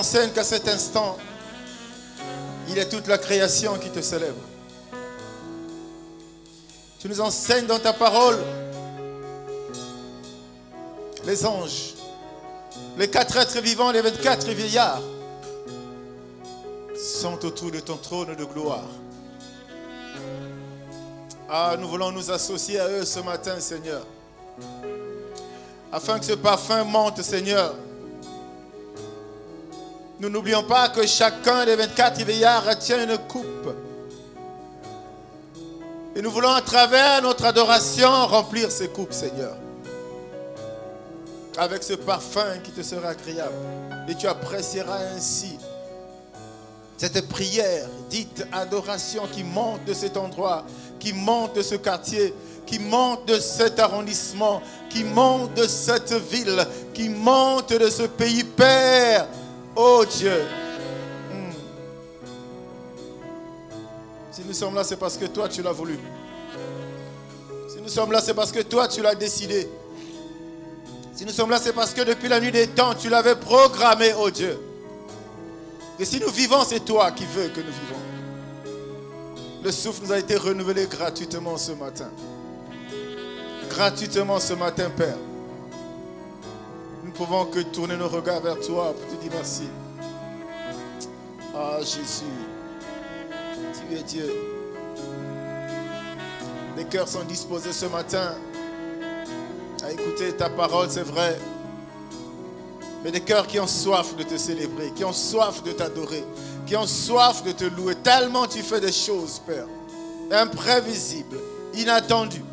enseignes qu'à cet instant, il est toute la création qui te célèbre. Tu nous enseignes dans ta parole les anges, les 4 êtres vivants, les 24 vieillards sont autour de ton trône de gloire. Ah, nous voulons nous associer à eux ce matin, Seigneur, afin que ce parfum monte, Seigneur. Nous n'oublions pas que chacun des 24 vieillards tient une coupe. Et nous voulons à travers notre adoration remplir ces coupes, Seigneur, avec ce parfum qui te sera agréable. Et tu apprécieras ainsi cette prière dite adoration qui monte de cet endroit, qui monte de ce quartier, qui monte de cet arrondissement, qui monte de cette ville, qui monte de ce pays, Père. Oh Dieu. Si nous sommes là, c'est parce que toi, tu l'as voulu. Si nous sommes là, c'est parce que toi, tu l'as décidé. Si nous sommes là, c'est parce que depuis la nuit des temps, tu l'avais programmé, oh Dieu. Et si nous vivons, c'est toi qui veux que nous vivons. Le souffle nous a été renouvelé gratuitement ce matin. Gratuitement ce matin, Père. Nous ne pouvons que tourner nos regards vers toi pour te dire merci. Ah, Jésus, tu es Dieu. Les cœurs sont disposés ce matin à écouter ta parole, c'est vrai. Mais des cœurs qui ont soif de te célébrer, qui ont soif de t'adorer, qui ont soif de te louer. Tellement tu fais des choses, Père, imprévisibles, inattendues.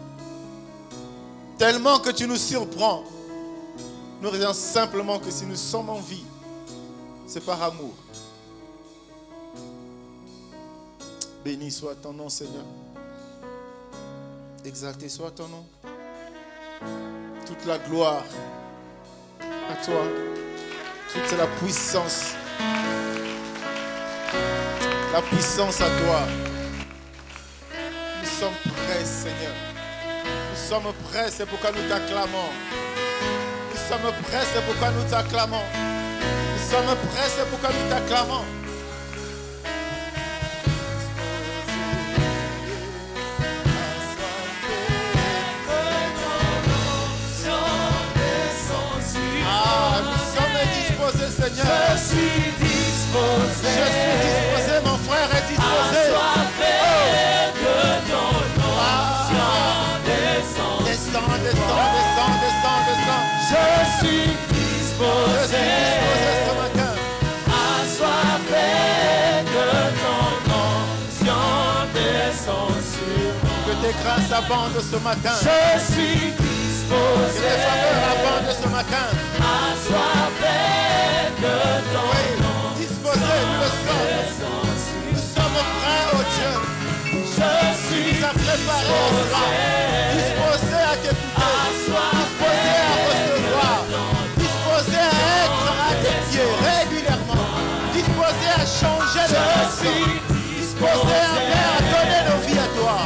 Tellement que tu nous surprends. Nous disons simplement que si nous sommes en vie, c'est par amour. Béni soit ton nom, Seigneur. Exalté soit ton nom. Toute la gloire à toi. Toute la puissance. La puissance à toi. Nous sommes prêts, Seigneur. Nous sommes prêts, c'est pourquoi nous t'acclamons. Nous sommes prêts, c'est pourquoi nous t'acclamons. Nous sommes prêts, c'est pourquoi nous t'acclamons. Seigneur. Je suis disposé. Je suis disposé, mon frère est disposé. Assoiffé de ton nom. Descends, descends, descends, descends, descends, descends. Je suis disposé. Ce matin. Assoiffé de ton nom. Descends sur moi. Que tes grâces abondent ce matin. Je suis disposé. Que tes faveurs abondent ce matin. Assoiffé de ton nom. Disposé, nous le sommes. Nous sommes prêts, oh Dieu. Je suis nous a préparé à cela. Disposé à t'écouter. Disposé à recevoir. Disposé à être à tes pieds régulièrement. Disposé à changer de vie. Disposé à donner nos vies à toi.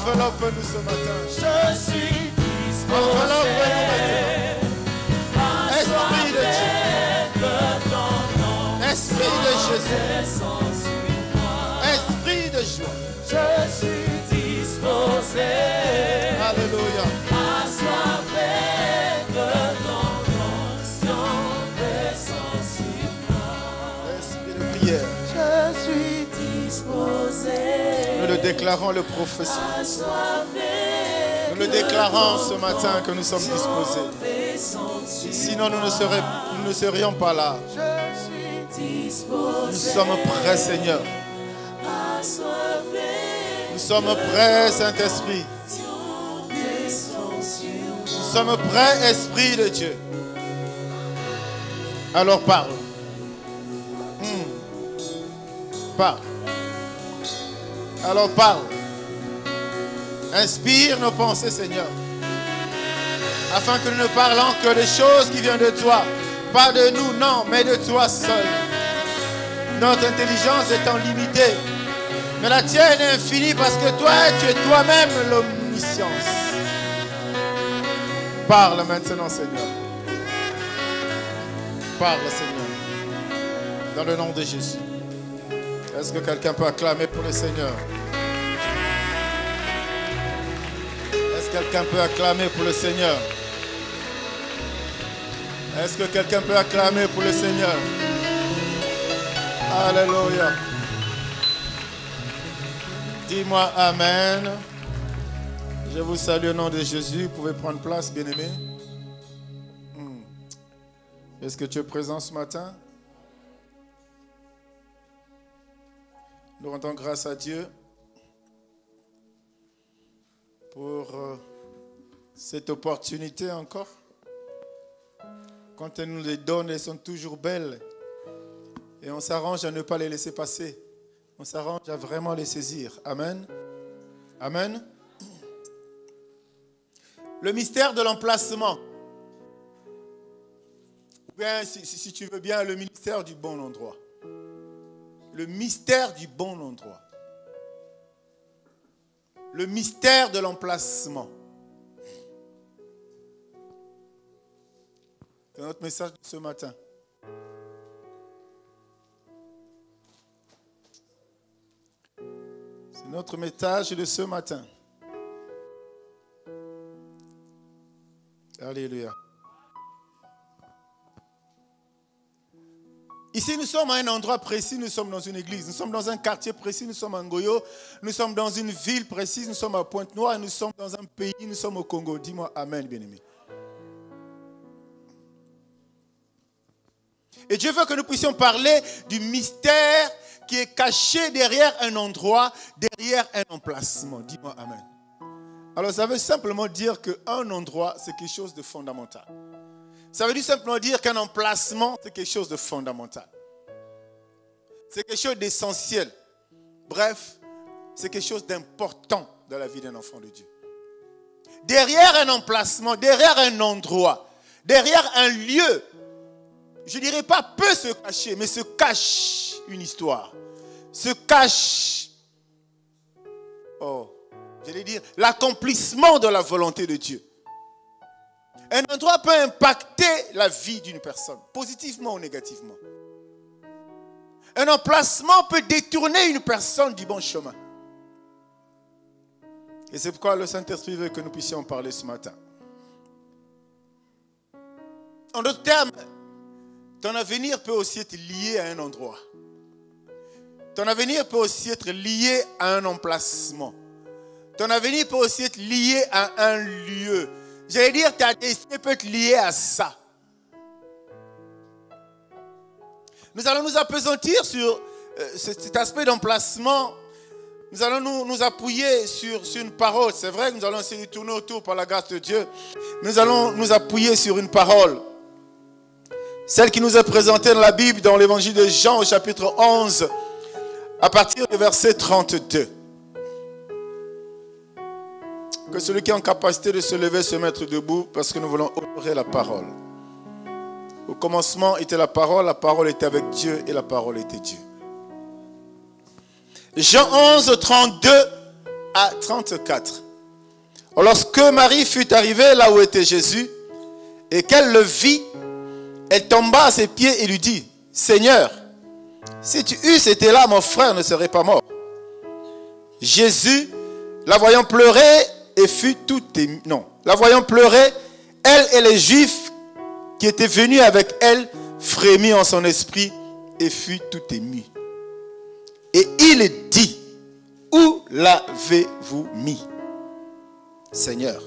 Enveloppe-nous ce matin. Je suis disposé. Enveloppe-nous maintenant. Esprit de Dieu. Esprit de Jésus. Esprit de joie. Je suis disposé. Alléluia. Assoiffé de ton onction, descends sur moi. Esprit de prière. Je suis disposé. Nous le déclarons, le prophétie. Nous le déclarons ce matin que nous sommes disposés. Sinon, nous ne serions pas là. Nous sommes prêts, Seigneur. Nous sommes prêts, Saint-Esprit. Nous sommes prêts, Esprit de Dieu. Alors parle. Parle. Alors parle. Inspire nos pensées, Seigneur. Afin que nous ne parlons que des choses qui viennent de toi. Pas de nous, non, mais de toi seul. Notre intelligence étant limitée. Mais la tienne est infinie parce que toi, tu es toi-même l'omniscience. Parle maintenant, Seigneur. Parle, Seigneur. Dans le nom de Jésus. Est-ce que quelqu'un peut acclamer pour le Seigneur? Est-ce que quelqu'un peut acclamer pour le Seigneur? Est-ce que quelqu'un peut acclamer pour le Seigneur? Alléluia. Dis-moi Amen. Je vous salue au nom de Jésus. Vous pouvez prendre place, bien-aimés. Est-ce que tu es présent ce matin? Nous rendons grâce à Dieu pour cette opportunité encore. Quand elle nous les donne, elles sont toujours belles. Et on s'arrange à ne pas les laisser passer. On s'arrange à vraiment les saisir. Amen. Amen. Le mystère de l'emplacement. Ou bien, si tu veux bien, le mystère du bon endroit. Le mystère du bon endroit. Le mystère de l'emplacement. C'est notre message de ce matin. C'est notre message de ce matin. Alléluia. Ici, nous sommes à un endroit précis, nous sommes dans une église. Nous sommes dans un quartier précis, nous sommes à Ngoyo. Nous sommes dans une ville précise, nous sommes à Pointe-Noire. Nous sommes dans un pays, nous sommes au Congo. Dis-moi Amen, bien-aimé. Et Dieu veut que nous puissions parler du mystère qui est caché derrière un endroit, derrière un emplacement. Dis-moi Amen. Alors, ça veut simplement dire qu'un endroit, c'est quelque chose de fondamental. Ça veut simplement dire qu'un emplacement, c'est quelque chose de fondamental. C'est quelque chose d'essentiel. Bref, c'est quelque chose d'important dans la vie d'un enfant de Dieu. Derrière un emplacement, derrière un endroit, derrière un lieu, je ne dirais pas peut se cacher, mais se cache une histoire. Se cache, j'allais dire, l'accomplissement de la volonté de Dieu. Un endroit peut impacter la vie d'une personne, positivement ou négativement. Un emplacement peut détourner une personne du bon chemin. Et c'est pourquoi le Saint-Esprit veut que nous puissions en parler ce matin. En d'autres termes, ton avenir peut aussi être lié à un endroit. Ton avenir peut aussi être lié à un emplacement. Ton avenir peut aussi être lié à un lieu. J'allais dire, ta destinée peut être liée à ça. Nous allons nous appesantir sur cet aspect d'emplacement. Nous allons nous appuyer sur une parole. C'est vrai que nous allons essayer de tourner autour par la grâce de Dieu. Nous allons nous appuyer sur une parole. Celle qui nous est présentée dans la Bible, dans l'évangile de Jean au chapitre 11, à partir du verset 32. Que celui qui est en capacité de se lever, se mettre debout, parce que nous voulons honorer la parole. Au commencement était la parole était avec Dieu et la parole était Dieu. Jean 11, 32 à 34. Lorsque Marie fut arrivée là où était Jésus, et qu'elle le vit, elle tomba à ses pieds et lui dit, « Seigneur, si tu eusses été là, mon frère ne serait pas mort. » Jésus, la voyant pleurer, et fut tout ému. Non, la voyant pleurer, elle et les Juifs qui étaient venus avec elle frémit en son esprit et fut tout ému. Et il dit, où l'avez-vous mis, Seigneur?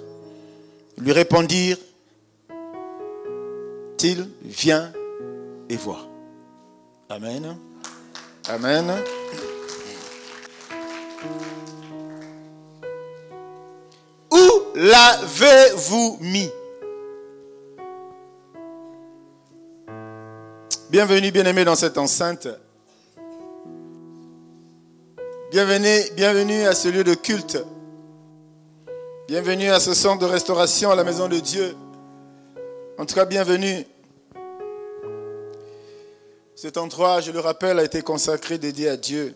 Ils lui répondirent, il vient et voit. Amen. Amen. Où l'avez-vous mis? Bienvenue, bien-aimés, dans cette enceinte. Bienvenue à ce lieu de culte. Bienvenue à ce centre de restauration à la maison de Dieu. En tout cas, bienvenue. Cet endroit, je le rappelle, a été consacré, dédié à Dieu.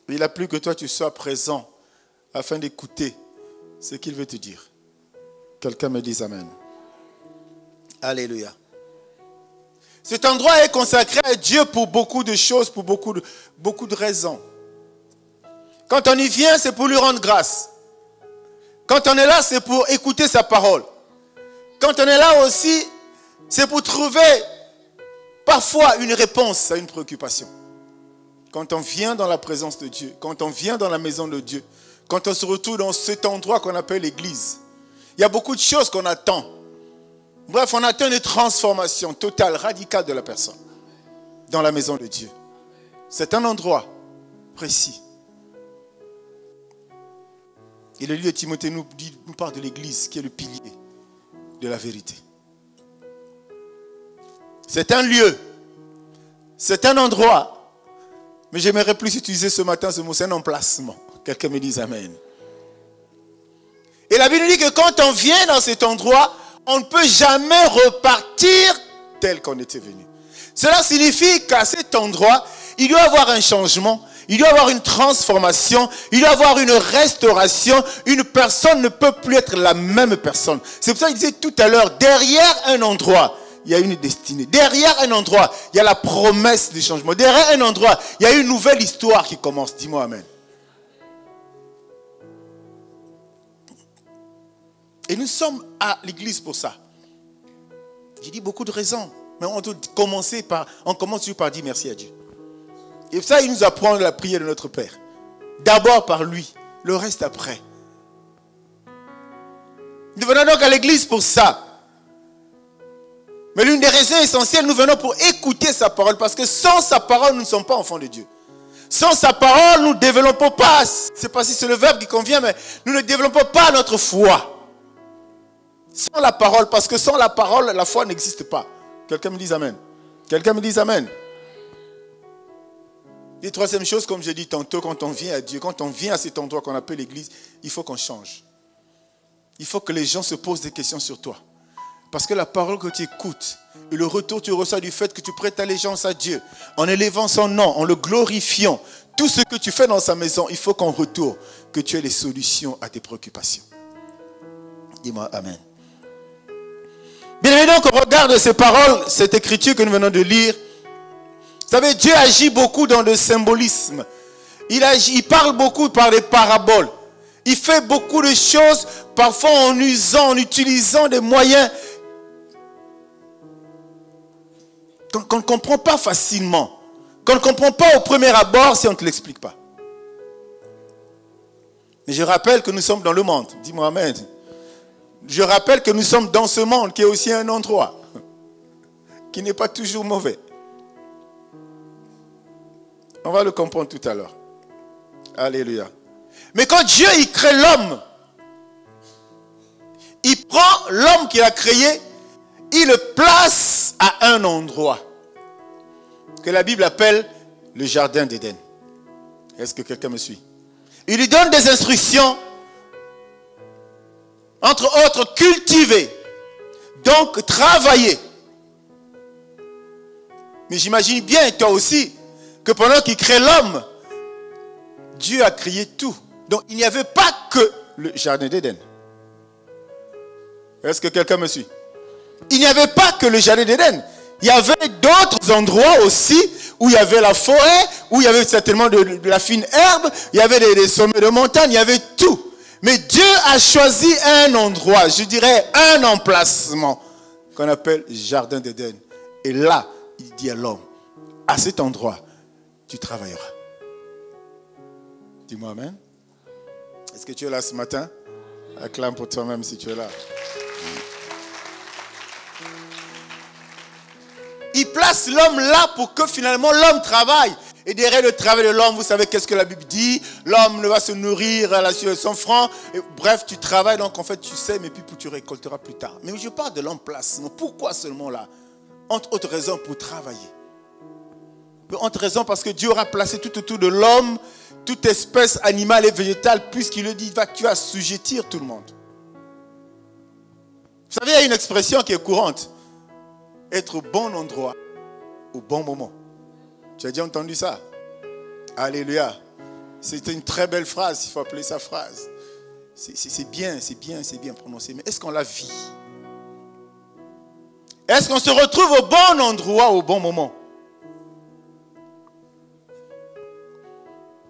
Il a plu que toi, tu sois présent afin d'écouter ce qu'il veut te dire. Quelqu'un me dise Amen. Alléluia. Cet endroit est consacré à Dieu pour beaucoup de choses, pour beaucoup de raisons. Quand on y vient, c'est pour lui rendre grâce. Quand on est là, c'est pour écouter sa parole. Quand on est là aussi, c'est pour trouver parfois une réponse à une préoccupation. Quand on vient dans la présence de Dieu, quand on vient dans la maison de Dieu, quand on se retrouve dans cet endroit qu'on appelle l'église, il y a beaucoup de choses qu'on attend. Bref, on attend une transformation totale, radicale de la personne dans la maison de Dieu. C'est un endroit précis. Et le livre de Timothée nous parle de l'église qui est le pilier de la vérité. C'est un lieu, c'est un endroit, mais j'aimerais plus utiliser ce matin ce mot, c'est un emplacement. Quelqu'un me dise Amen. Et la Bible dit que quand on vient dans cet endroit, on ne peut jamais repartir tel qu'on était venu. Cela signifie qu'à cet endroit, il doit y avoir un changement, il doit y avoir une transformation, il doit y avoir une restauration. Une personne ne peut plus être la même personne. C'est pour ça qu'il disait tout à l'heure, derrière un endroit, il y a une destinée. Derrière un endroit, il y a la promesse du changement. Derrière un endroit, il y a une nouvelle histoire qui commence. Dis-moi Amen. Et nous sommes à l'église pour ça. J'ai dit beaucoup de raisons. Mais on commence toujours par dire merci à Dieu. Et ça, il nous apprend la prière de notre Père. D'abord par lui, le reste après. Nous venons donc à l'église pour ça. Mais l'une des raisons essentielles, nous venons pour écouter sa parole. Parce que sans sa parole, nous ne sommes pas enfants de Dieu. Sans sa parole, nous ne développons pas, je ne sais pas si c'est le verbe qui convient, mais nous ne développons pas notre foi. Sans la parole, parce que sans la parole, la foi n'existe pas. Quelqu'un me dise Amen. Quelqu'un me dise Amen. Et troisième chose, comme j'ai dit tantôt, quand on vient à Dieu, quand on vient à cet endroit qu'on appelle l'église, il faut qu'on change. Il faut que les gens se posent des questions sur toi. Parce que la parole que tu écoutes et le retour que tu reçois du fait que tu prêtes allégeance à Dieu, en élevant son nom, en le glorifiant, tout ce que tu fais dans sa maison, il faut qu'en retour, que tu aies les solutions à tes préoccupations. Dis-moi Amen. Bien évidemment qu'on regarde ces paroles, cette écriture que nous venons de lire. Vous savez, Dieu agit beaucoup dans le symbolisme. Il parle beaucoup par des paraboles. Il fait beaucoup de choses, parfois en utilisant des moyens qu'on ne comprend pas facilement. Qu'on ne comprend pas au premier abord si on ne te l'explique pas. Mais je rappelle que nous sommes dans le monde. Dis-moi Amen. Je rappelle que nous sommes dans ce monde qui est aussi un endroit qui n'est pas toujours mauvais. On va le comprendre tout à l'heure. Alléluia. Mais quand Dieu il crée l'homme, il prend l'homme qu'il a créé, il le place à un endroit que la Bible appelle le jardin d'Éden. Est-ce que quelqu'un me suit? Il lui donne des instructions. Entre autres, cultiver, donc travailler. Mais j'imagine bien, toi aussi, que pendant qu'il crée l'homme, Dieu a créé tout. Donc il n'y avait pas que le jardin d'Éden. Est-ce que quelqu'un me suit? Il n'y avait pas que le jardin d'Éden. Il y avait d'autres endroits aussi où il y avait la forêt, où il y avait certainement de la fine herbe, il y avait des sommets de montagne, il y avait tout. Mais Dieu a choisi un endroit, je dirais un emplacement, qu'on appelle Jardin d'Éden. Et là, il dit à l'homme, à cet endroit, tu travailleras. Dis-moi Amen. Est-ce que tu es là ce matin? Acclame pour toi-même si tu es là. Il place l'homme là pour que finalement l'homme travaille. Et derrière le travail de l'homme, vous savez qu'est-ce que la Bible dit? L'homme ne va se nourrir à la sueur de son front. Et bref, tu travailles, donc en fait tu sèmes et puis tu récolteras plus tard. Mais je parle de l'emplacement. Pourquoi seulement là? Entre autres raisons, pour travailler. Entre raisons, parce que Dieu aura placé tout autour de l'homme, toute espèce animale et végétale, puisqu'il le dit, tu vas assujettir tout le monde. Vous savez, il y a une expression qui est courante. Être au bon endroit, au bon moment. Tu as déjà entendu ça? Alléluia. C'est une très belle phrase, il faut appeler ça phrase. C'est bien prononcé. Mais est-ce qu'on la vit? Est-ce qu'on se retrouve au bon endroit, au bon moment?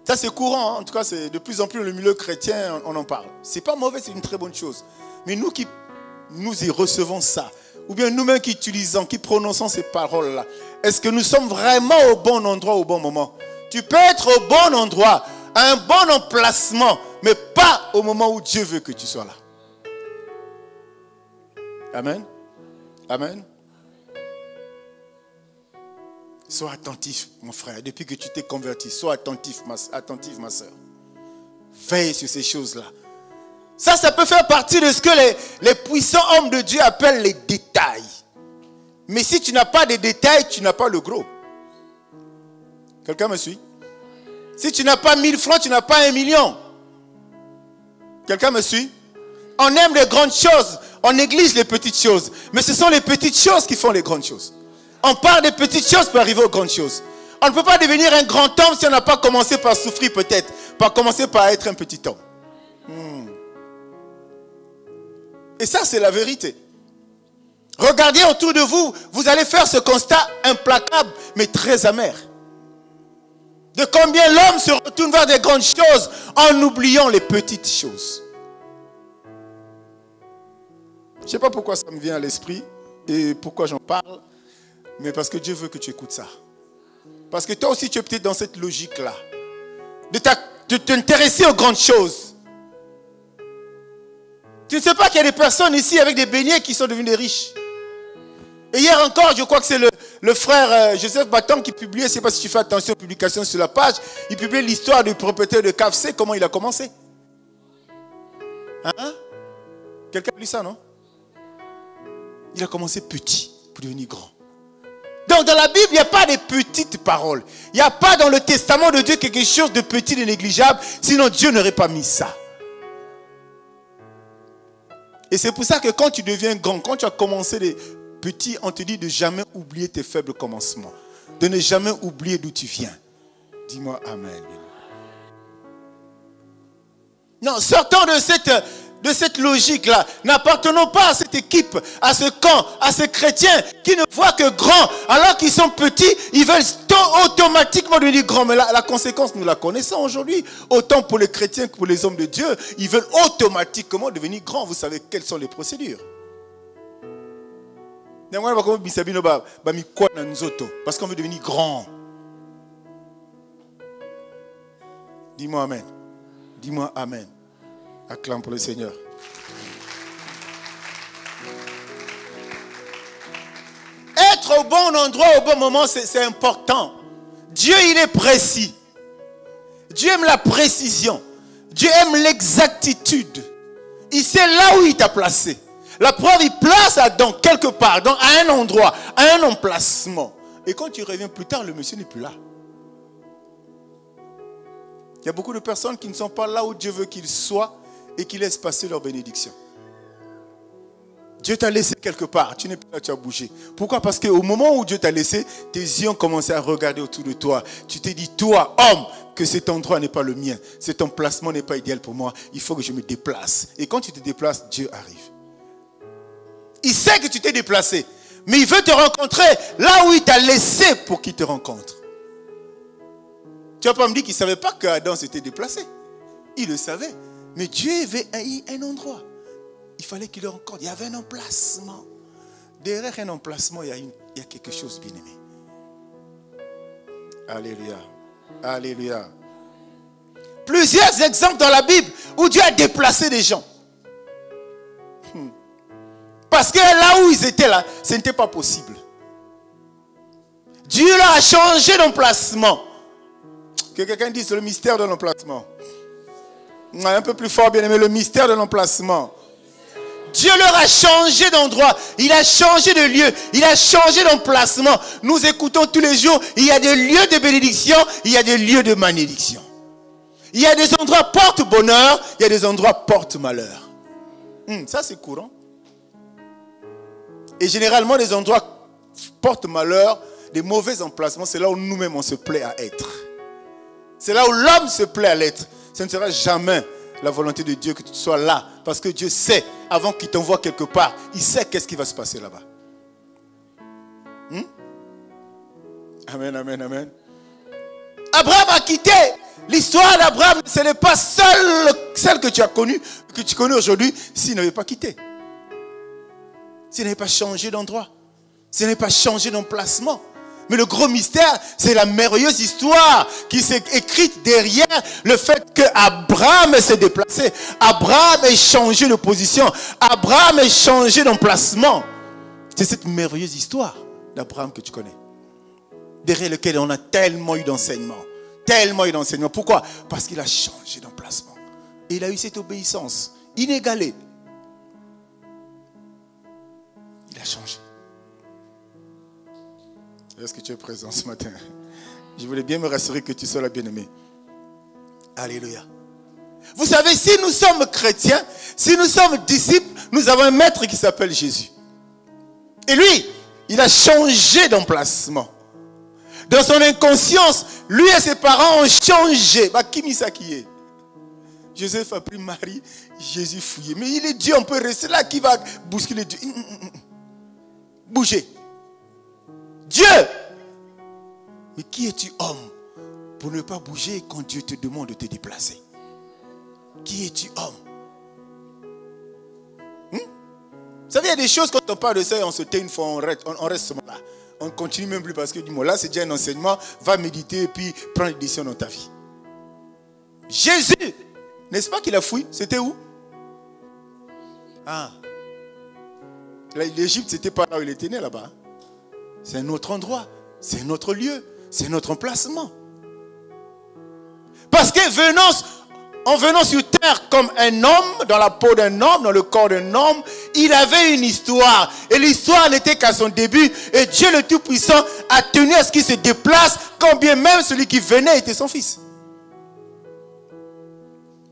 Ça, c'est courant. Hein. En tout cas, c'est de plus en plus le milieu chrétien, on en parle. C'est pas mauvais, c'est une très bonne chose. Mais nous qui nous y recevons ça, ou bien nous-mêmes qui utilisons, qui prononçons ces paroles-là, est-ce que nous sommes vraiment au bon endroit, au bon moment? Tu peux être au bon endroit, à un bon emplacement, mais pas au moment où Dieu veut que tu sois là. Amen. Amen. Sois attentif, mon frère. Depuis que tu t'es converti, sois attentif, attentive, ma soeur. Veille sur ces choses-là. Ça peut faire partie de ce que les puissants hommes de Dieu appellent les détails. Mais si tu n'as pas de détails, tu n'as pas le gros. Quelqu'un me suit? Si tu n'as pas 1000 francs, tu n'as pas 1 million. Quelqu'un me suit? On aime les grandes choses, on néglige les petites choses. Mais ce sont les petites choses qui font les grandes choses. On part des petites choses pour arriver aux grandes choses. On ne peut pas devenir un grand homme si on n'a pas commencé par souffrir peut-être. Par commencer par être un petit homme. Et ça, c'est la vérité. Regardez autour de vous, vous allez faire ce constat implacable, mais très amer. De combien l'homme se retourne vers des grandes choses en oubliant les petites choses. Je ne sais pas pourquoi ça me vient à l'esprit et pourquoi j'en parle, mais parce que Dieu veut que tu écoutes ça. Parce que toi aussi, tu es peut-être dans cette logique-là. De t'intéresser aux grandes choses. Tu ne sais pas qu'il y a des personnes ici avec des beignets qui sont devenus des riches. Et hier encore, je crois que c'est le frère Joseph Baton qui publiait, je ne sais pas si tu fais attention aux publications sur la page, il publiait l'histoire du propriétaire de KFC, comment il a commencé. Hein? Quelqu'un a lu ça, non? Il a commencé petit pour devenir grand. Donc dans la Bible, il n'y a pas de petites paroles. Il n'y a pas dans le testament de Dieu quelque chose de petit, de négligeable, sinon Dieu n'aurait pas mis ça. Et c'est pour ça que quand tu deviens grand, quand tu as commencé des petits, on te dit de jamais oublier tes faibles commencements. De ne jamais oublier d'où tu viens. Dis-moi Amen. Non, sortons de cette logique-là. N'appartenons pas à cette équipe, à ce camp, à ces chrétiens qui ne voient que grand. Alors qu'ils sont petits, ils veulent automatiquement devenir grands. Mais la conséquence, nous la connaissons aujourd'hui. Autant pour les chrétiens que pour les hommes de Dieu, ils veulent automatiquement devenir grands. Vous savez quelles sont les procédures? Parce qu'on veut devenir grand. Dis-moi Amen. Dis-moi Amen. Acclame pour le Seigneur. Être au bon endroit, au bon moment, c'est important. Dieu, il est précis. Dieu aime la précision. Dieu aime l'exactitude. Il sait là où il t'a placé. La preuve, il place Adam quelque part, à un endroit, à un emplacement. Et quand tu reviens plus tard, le monsieur n'est plus là. Il y a beaucoup de personnes qui ne sont pas là où Dieu veut qu'ils soient et qui laissent passer leur bénédiction. Dieu t'a laissé quelque part, tu n'es plus là, tu as bougé. Pourquoi? Parce qu'au moment où Dieu t'a laissé, tes yeux ont commencé à regarder autour de toi. Tu t'es dit, toi, homme, que cet endroit n'est pas le mien. Cet emplacement n'est pas idéal pour moi. Il faut que je me déplace. Et quand tu te déplaces, Dieu arrive. Il sait que tu t'es déplacé, mais il veut te rencontrer là où il t'a laissé pour qu'il te rencontre. Tu vas pas me dire qu'il ne savait pas qu'Adam s'était déplacé. Il le savait. Mais Dieu avait un endroit. Il fallait qu'il le rencontre. Il y avait un emplacement. Derrière un emplacement, il y a quelque chose, bien aimé. Alléluia. Alléluia. Plusieurs exemples dans la Bible où Dieu a déplacé des gens. Parce que là où ils étaient là, ce n'était pas possible. Dieu leur a changé d'emplacement. Que quelqu'un dise le mystère de l'emplacement. Un peu plus fort, bien aimé, le mystère de l'emplacement. Dieu leur a changé d'endroit. Il a changé de lieu. Il a changé d'emplacement. Nous écoutons tous les jours. Il y a des lieux de bénédiction. Il y a des lieux de malédiction. Il y a des endroits porte bonheur. Il y a des endroits porte malheur. Ça c'est courant. Et généralement, les endroits portent malheur, des mauvais emplacements, c'est là où nous-mêmes on se plaît à être. C'est là où l'homme se plaît à l'être. Ce ne sera jamais la volonté de Dieu que tu sois là. Parce que Dieu sait, avant qu'il t'envoie quelque part, il sait qu'est-ce qui va se passer là-bas. Amen, amen, amen. Abraham a quitté. L'histoire d'Abraham, ce n'est pas celle que tu as connue, que tu connais aujourd'hui, s'il n'avait pas quitté. S'il n'avait pas changé d'endroit. S'il n'avait pas changé d'emplacement. Mais le gros mystère, c'est la merveilleuse histoire qui s'est écrite derrière le fait qu'Abraham s'est déplacé. Abraham ait changé de position. Abraham ait changé d'emplacement. C'est cette merveilleuse histoire d'Abraham que tu connais. Derrière lequel on a tellement eu d'enseignements. Tellement eu d'enseignements. Pourquoi? Parce qu'il a changé d'emplacement. Et il a eu cette obéissance inégalée. Il a changé. Est-ce que tu es présent ce matin? Je voulais bien me rassurer que tu sois la bien-aimée. Alléluia. Vous savez, si nous sommes chrétiens, si nous sommes disciples, nous avons un maître qui s'appelle Jésus. Et lui, il a changé d'emplacement. Dans son inconscience, lui et ses parents ont changé. Joseph a pris Marie, Jésus fouillé. Mais il est Dieu, on peut rester là, qui va bousculer Dieu? Bouger. Dieu. Mais qui es-tu, homme, pour ne pas bouger quand Dieu te demande de te déplacer? Qui es-tu, homme? Vous savez, il y a des choses, quand on parle de ça, on se tait une fois, on reste seulement là. On ne continue même plus parce que, dis-moi, là, c'est déjà un enseignement. Va méditer et puis prends une décision dans ta vie. Jésus, n'est-ce pas qu'il a fouillé? C'était où? Ah. L'Égypte, c'était pas là où il était né, là-bas. C'est un autre endroit. C'est un autre lieu. C'est un autre emplacement. Parce que en venant sur terre comme un homme, dans la peau d'un homme, dans le corps d'un homme, il avait une histoire. Et l'histoire n'était qu'à son début. Et Dieu le Tout-Puissant a tenu à ce qu'il se déplace, quand bien même celui qui venait était son fils.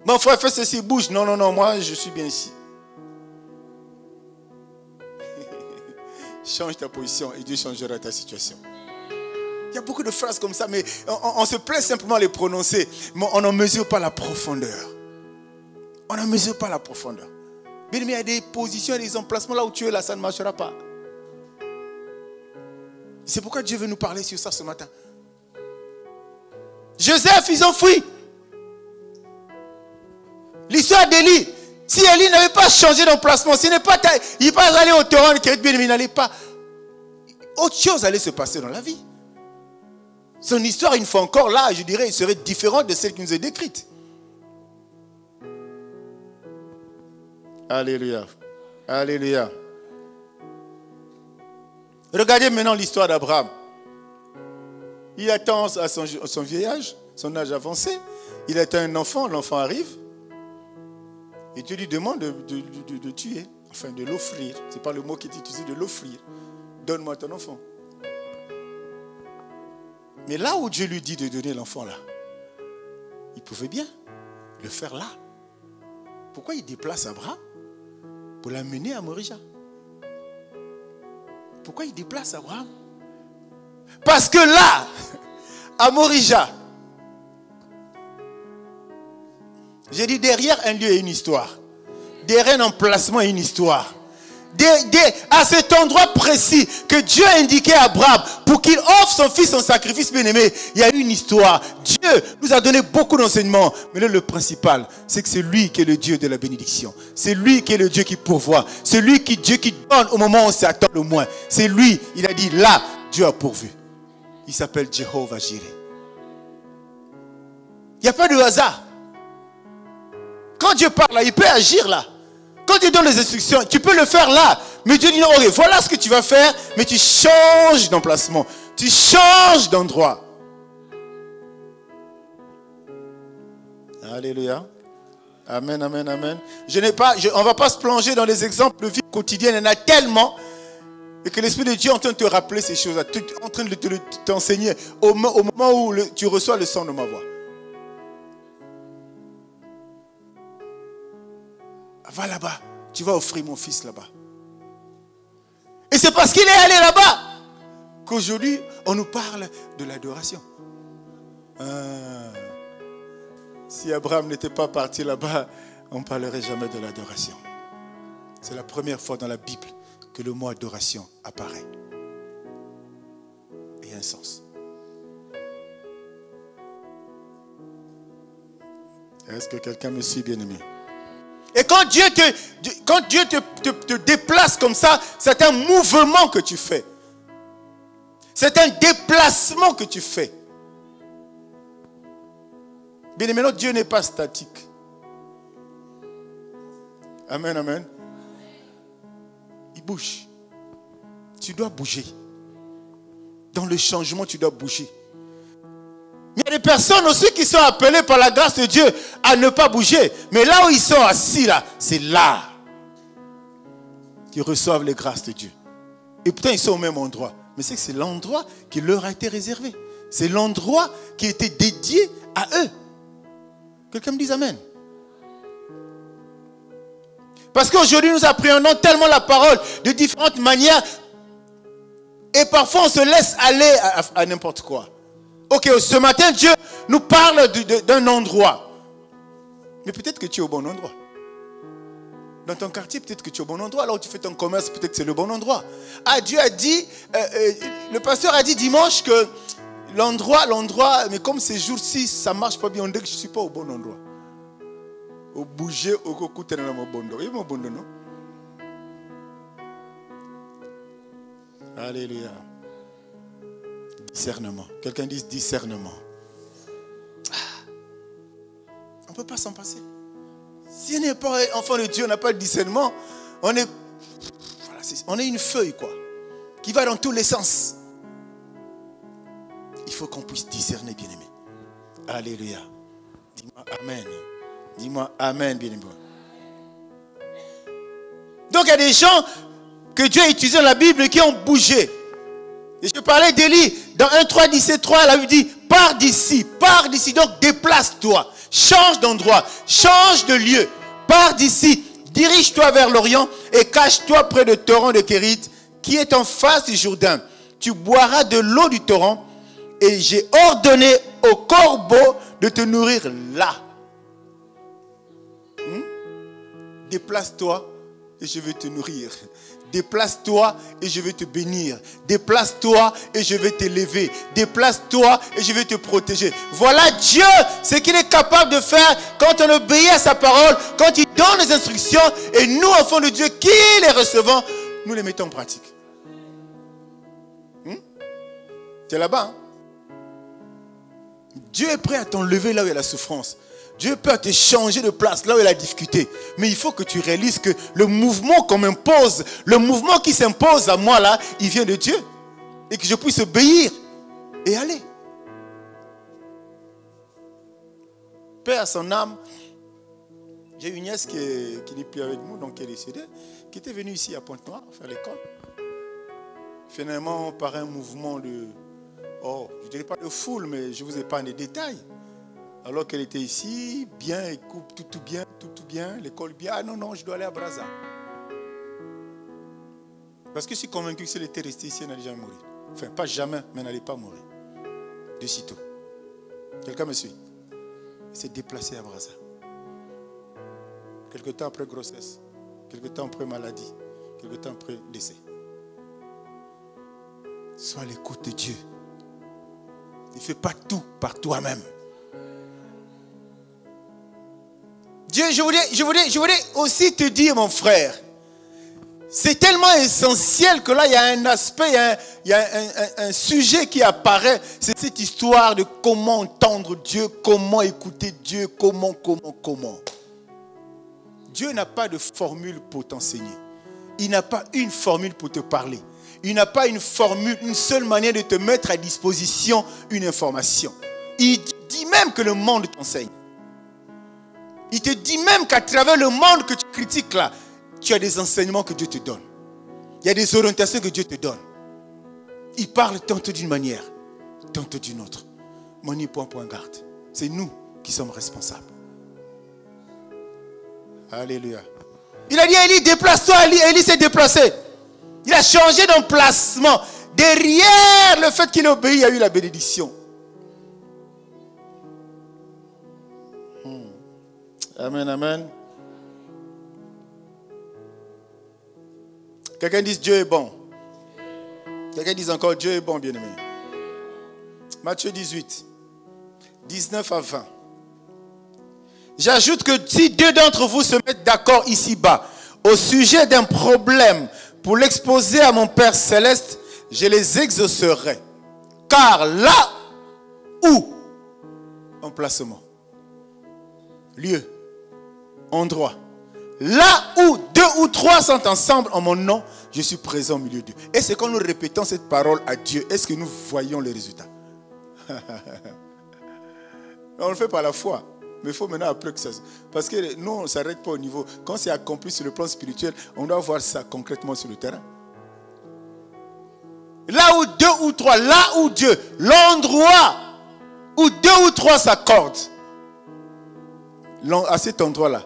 Mon frère, fais ceci, bouge. Non, non, non, moi je suis bien ici. Change ta position et Dieu changera ta situation. Il y a beaucoup de phrases comme ça, mais on se plaît simplement à les prononcer. Mais on n'en mesure pas la profondeur. On n'en mesure pas la profondeur. Bien, mais il y a des positions et des emplacements là où tu es là, ça ne marchera pas. C'est pourquoi Dieu veut nous parler sur ça ce matin. Joseph, ils ont fui. L'histoire d'Élie. Si Élie n'avait pas changé d'emplacement, il n'est pas allé au torrent de Kérit, il n'allait pas. Autre chose allait se passer dans la vie. Son histoire, une fois encore, là, je dirais, il serait différente de celle qui nous est décrite. Alléluia. Alléluia. Regardez maintenant l'histoire d'Abraham. Il attend à son vieil âge, son âge avancé. Il attend un enfant, l'enfant arrive. Et Dieu lui demande de tuer, enfin de l'offrir. Ce n'est pas le mot qui est utilisé, de l'offrir. Donne-moi ton enfant. Mais là où Dieu lui dit de donner l'enfant là, il pouvait bien le faire là. Pourquoi il déplace Abraham pour l'amener à Morija? Pourquoi il déplace Abraham? Parce que là, à Morija, j'ai dit derrière un lieu et une histoire. Derrière un emplacement et une histoire. À cet endroit précis que Dieu a indiqué à Abraham pour qu'il offre son fils en sacrifice bien-aimé, il y a eu une histoire. Dieu nous a donné beaucoup d'enseignements. Mais là, le principal, c'est que c'est lui qui est le Dieu de la bénédiction. C'est lui qui est le Dieu qui pourvoit. C'est lui Dieu qui donne au moment où on s'attend le moins. C'est lui, il a dit là, Dieu a pourvu. Il s'appelle Jéhovah Jireh. Il n'y a pas de hasard. Quand Dieu parle là, il peut agir là. Quand Dieu donne les instructions, tu peux le faire là. Mais Dieu dit non, ok, voilà ce que tu vas faire, mais tu changes d'emplacement. Tu changes d'endroit. Alléluia. Amen, amen, amen. On ne va pas se plonger dans les exemples de vie quotidienne. Il y en a tellement. Et que l'Esprit de Dieu est en train de te rappeler ces choses-là. En train de t'enseigner au moment où tu reçois le son de ma voix. Va là-bas. Tu vas offrir mon fils là-bas. Et c'est parce qu'il est allé là-bas qu'aujourd'hui, on nous parle de l'adoration. Si Abraham n'était pas parti là-bas, on ne parlerait jamais de l'adoration. C'est la première fois dans la Bible que le mot adoration apparaît. Et un sens. Est-ce que quelqu'un me suit, bien-aimé? Et quand Dieu te déplace comme ça, c'est un mouvement que tu fais. C'est un déplacement que tu fais. Bien-aimé, notre Dieu n'est pas statique. Amen, amen. Il bouge. Tu dois bouger. Dans le changement, tu dois bouger. Mais il y a des personnes aussi qui sont appelées par la grâce de Dieu à ne pas bouger. Mais là où ils sont assis, là, c'est là qu'ils reçoivent les grâces de Dieu. Et pourtant, ils sont au même endroit. Mais c'est l'endroit qui leur a été réservé. C'est l'endroit qui a été dédié à eux. Quelqu'un me dise amen. Parce qu'aujourd'hui, nous appréhendons tellement la parole de différentes manières. Et parfois, on se laisse aller à n'importe quoi. Ok, ce matin, Dieu nous parle d'un endroit. Mais peut-être que tu es au bon endroit. Dans ton quartier, peut-être que tu es au bon endroit. Là où tu fais ton commerce, peut-être que c'est le bon endroit. Ah, Dieu a dit, le pasteur a dit dimanche que l'endroit, mais comme ces jours-ci, ça ne marche pas bien, on dit que je ne suis pas au bon endroit. Au bouger, au côté de mon bon endroit. Il est mon bon endroit, non? Alléluia. Discernement. Quelqu'un dit discernement. On ne peut pas s'en passer. Si on n'est pas enfant de Dieu, on n'a pas de discernement, on est une feuille, quoi, qui va dans tous les sens. Il faut qu'on puisse discerner, bien-aimé. Alléluia. Dis-moi amen. Dis-moi amen, bien-aimé. Donc il y a des gens que Dieu a utilisés dans la Bible qui ont bougé. Et je parlais d'Élie, dans 1-3, 17-3, elle avait dit, pars d'ici, donc déplace-toi, change d'endroit, change de lieu, pars d'ici, dirige-toi vers l'Orient et cache-toi près du torrent de Kérit qui est en face du Jourdain. Tu boiras de l'eau du torrent et j'ai ordonné aux corbeaux de te nourrir là. Déplace-toi et je vais te nourrir. Déplace-toi et je vais te bénir. Déplace-toi et je vais t'élever. Déplace-toi et je vais te protéger. Voilà Dieu, ce qu'il est capable de faire quand on obéit à sa parole, quand il donne les instructions et nous, enfants de Dieu, qui les recevons, nous les mettons en pratique. Tu es là-bas, hein? Dieu est prêt à t'enlever là où il y a la souffrance. Dieu peut te changer de place là où il y a la difficulté. Mais il faut que tu réalises que le mouvement qu'on m'impose, le mouvement qui s'impose à moi là, il vient de Dieu. Et que je puisse obéir et aller. Paix à son âme. J'ai une nièce qui n'est plus avec nous, donc qui est décédée, qui était venue ici à Pointe-Noire faire l'école. Finalement, par un mouvement de... je ne dirais pas de foule, mais je vous épargne les détails. Alors qu'elle était ici, bien, elle coupe tout bien, l'école bien. Ah non, je dois aller à Brazza. Parce que je suis convaincu que si elle était restée ici, elle n'allait jamais mourir. Enfin, pas jamais, mais elle n'allait pas mourir. De sitôt. Quelqu'un me suit? Elle s'est déplacée à Brazza. Quelque temps après grossesse, quelque temps après maladie, quelque temps après décès. Sois à l'écoute de Dieu. Ne fais pas tout par toi-même. Dieu, je voulais aussi te dire, mon frère, c'est tellement essentiel que là, il y a un aspect, il y a un sujet qui apparaît. C'est cette histoire de comment entendre Dieu, comment écouter Dieu, comment. Dieu n'a pas de formule pour t'enseigner. Il n'a pas une formule pour te parler. Il n'a pas une formule, une seule manière de te mettre à disposition une information. Il dit même que le monde t'enseigne. Il te dit même qu'à travers le monde que tu critiques là, tu as des enseignements que Dieu te donne. Il y a des orientations que Dieu te donne. Il parle tantôt d'une manière, tantôt d'une autre. Moni point garde. C'est nous qui sommes responsables. Alléluia. Il a dit à Élie, déplace-toi. Élie s'est déplacé. Il a changé d'emplacement. Derrière le fait qu'il obéit, il y a eu la bénédiction. Amen, amen. Quelqu'un dit Dieu est bon. Quelqu'un dit encore Dieu est bon, bien-aimé. Matthieu 18, 19 à 20. J'ajoute que si deux d'entre vous se mettent d'accord ici-bas au sujet d'un problème pour l'exposer à mon Père Céleste, je les exaucerai. Car là où, emplacement, lieu, endroit, là où deux ou trois sont ensemble en mon nom, je suis présent au milieu d'eux. Et c'est quand nous répétons cette parole à Dieu, est-ce que nous voyons les résultats? On le fait par la foi. Mais il faut maintenant appeler que ça. Parce que nous, on ne s'arrête pas au niveau. Quand c'est accompli sur le plan spirituel, on doit voir ça concrètement sur le terrain. Là où deux ou trois, là où Dieu, l'endroit où deux ou trois s'accordent, à cet endroit-là,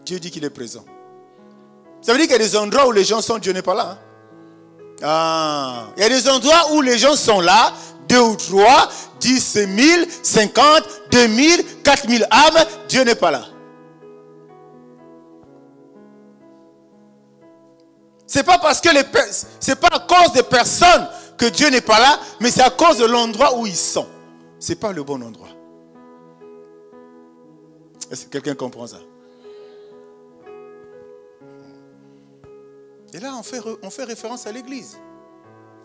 Dieu dit qu'il est présent. Ça veut dire qu'il y a des endroits où les gens sont, Dieu n'est pas là. Hein? Ah, il y a des endroits où les gens sont là, 2 ou 3, 10 000, 50, 2000, 4000 âmes, Dieu n'est pas là. C'est pas parce que c'est pas à cause des personnes que Dieu n'est pas là, mais c'est à cause de l'endroit où ils sont. C'est pas le bon endroit. Est-ce que quelqu'un comprend ça? Et là, on fait référence à l'église.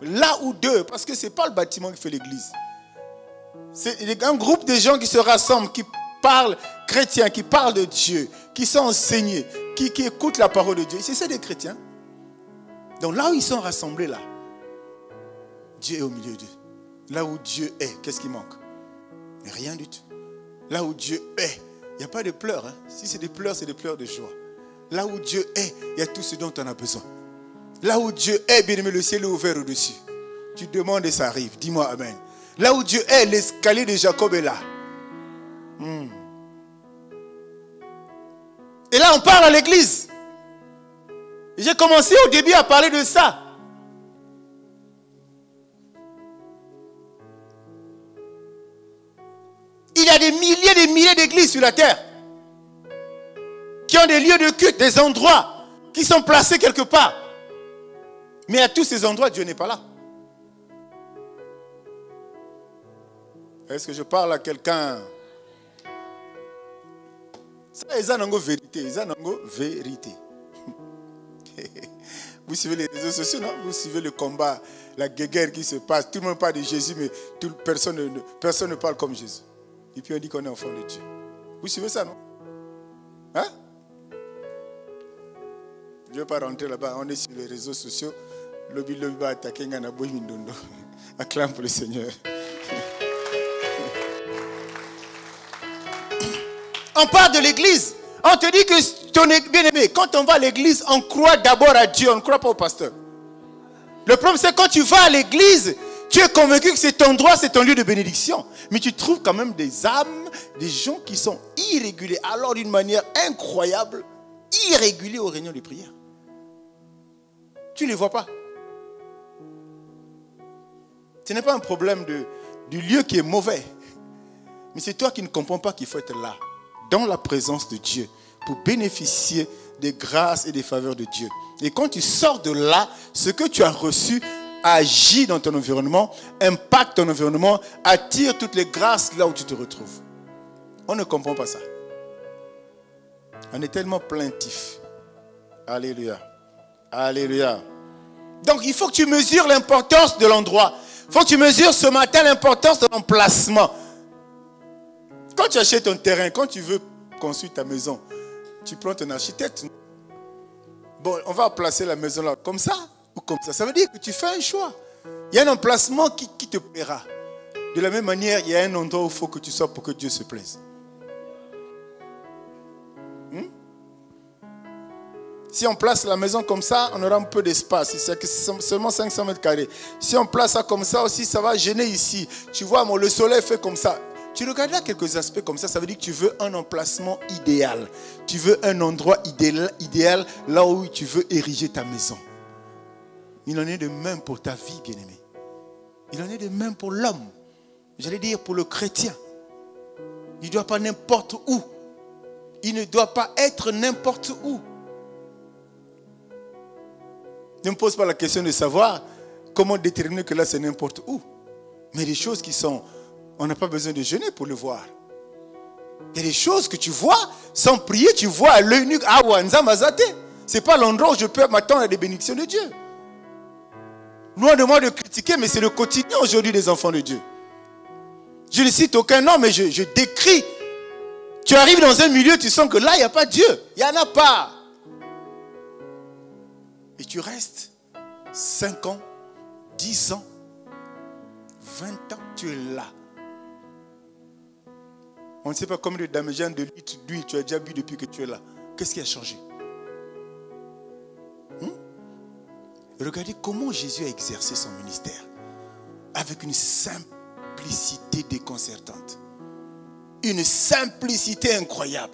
Là où deux, parce que ce n'est pas le bâtiment qui fait l'église. C'est un groupe de gens qui se rassemblent, qui parlent chrétiens, qui parlent de Dieu, qui sont enseignés, qui écoutent la parole de Dieu. C'est ça des chrétiens. Donc là où ils sont rassemblés, là, Dieu est au milieu d'eux. Là où Dieu est, qu'est-ce qui manque? Rien du tout. Là où Dieu est, il n'y a pas de pleurs. Hein. Si c'est des pleurs, c'est des pleurs de joie. Là où Dieu est, il y a tout ce dont on a besoin. Là où Dieu est, bien aimé, le ciel est ouvert au-dessus. Tu demandes et ça arrive. Dis-moi amen. Là où Dieu est, l'escalier de Jacob est là. Et là, on parle à l'église. J'ai commencé au début à parler de ça. Il y a des milliers d'églises sur la terre qui ont des lieux de culte, des endroits qui sont placés quelque part. Mais à tous ces endroits, Dieu n'est pas là. Est-ce que je parle à quelqu'un? Ça, c'est une vérité. C'est une vérité. Vous suivez les réseaux sociaux, non? Vous suivez le combat, la guerre qui se passe. Tout le monde parle de Jésus, mais personne ne parle comme Jésus. Et puis on dit qu'on est enfant de Dieu. Vous suivez ça, non? Hein? Je ne vais pas rentrer là-bas. On est sur les réseaux sociaux. Lobby va attaquer Ngana Boy Mindondo. Acclame pour le Seigneur. On parle de l'église. On te dit que ton bien-aimé, quand on va à l'église, on croit d'abord à Dieu, on ne croit pas au pasteur. Le problème, c'est quand tu vas à l'église, tu es convaincu que cet endroit, c'est ton lieu de bénédiction. Mais tu trouves quand même des âmes, des gens qui sont irréguliers. Alors, d'une manière incroyable, irréguliers aux réunions de prière. Tu ne les vois pas. Ce n'est pas un problème du lieu qui est mauvais. Mais c'est toi qui ne comprends pas qu'il faut être là, dans la présence de Dieu, pour bénéficier des grâces et des faveurs de Dieu. Et quand tu sors de là, ce que tu as reçu agit dans ton environnement, impacte ton environnement, attire toutes les grâces là où tu te retrouves. On ne comprend pas ça. On est tellement plaintif. Alléluia. Alléluia. Donc il faut que tu mesures l'importance de l'endroit. Il faut que tu mesures ce matin l'importance de l'emplacement. Quand tu achètes ton terrain, quand tu veux construire ta maison, tu prends ton architecte. Bon, on va placer la maison là, comme ça ou comme ça. Ça veut dire que tu fais un choix. Il y a un emplacement qui te plaira. De la même manière, il y a un endroit où il faut que tu sois pour que Dieu se plaise. Si on place la maison comme ça, on aura un peu d'espace. C'est seulement 500 mètres carrés. Si on place ça comme ça aussi, ça va gêner ici. Tu vois, le soleil fait comme ça. Tu regarderas quelques aspects comme ça, ça veut dire que tu veux un emplacement idéal. Tu veux un endroit idéal là où tu veux ériger ta maison. Il en est de même pour ta vie, bien-aimé. Il en est de même pour l'homme. J'allais dire pour le chrétien. Il ne doit pas n'importe où. Il ne doit pas être n'importe où. Ne me pose pas la question de savoir comment déterminer que là c'est n'importe où. Mais les choses qui sont... On n'a pas besoin de jeûner pour le voir. Il y a des choses que tu vois, sans prier, tu vois à l'œil nu. Ah, Wanza Mazate. Ce n'est pas l'endroit où je peux m'attendre à des bénédictions de Dieu. Loin de moi de critiquer, mais c'est le quotidien aujourd'hui des enfants de Dieu. Je ne cite aucun nom, mais je décris. Tu arrives dans un milieu, tu sens que là, il n'y a pas Dieu. Il n'y en a pas. Et tu restes 5 ans, 10 ans, 20 ans, tu es là. On ne sait pas combien de damagènes de litres d'huile tu as déjà bu depuis que tu es là. Qu'est-ce qui a changé? Regardez comment Jésus a exercé son ministère. Avec une simplicité déconcertante. Une simplicité incroyable.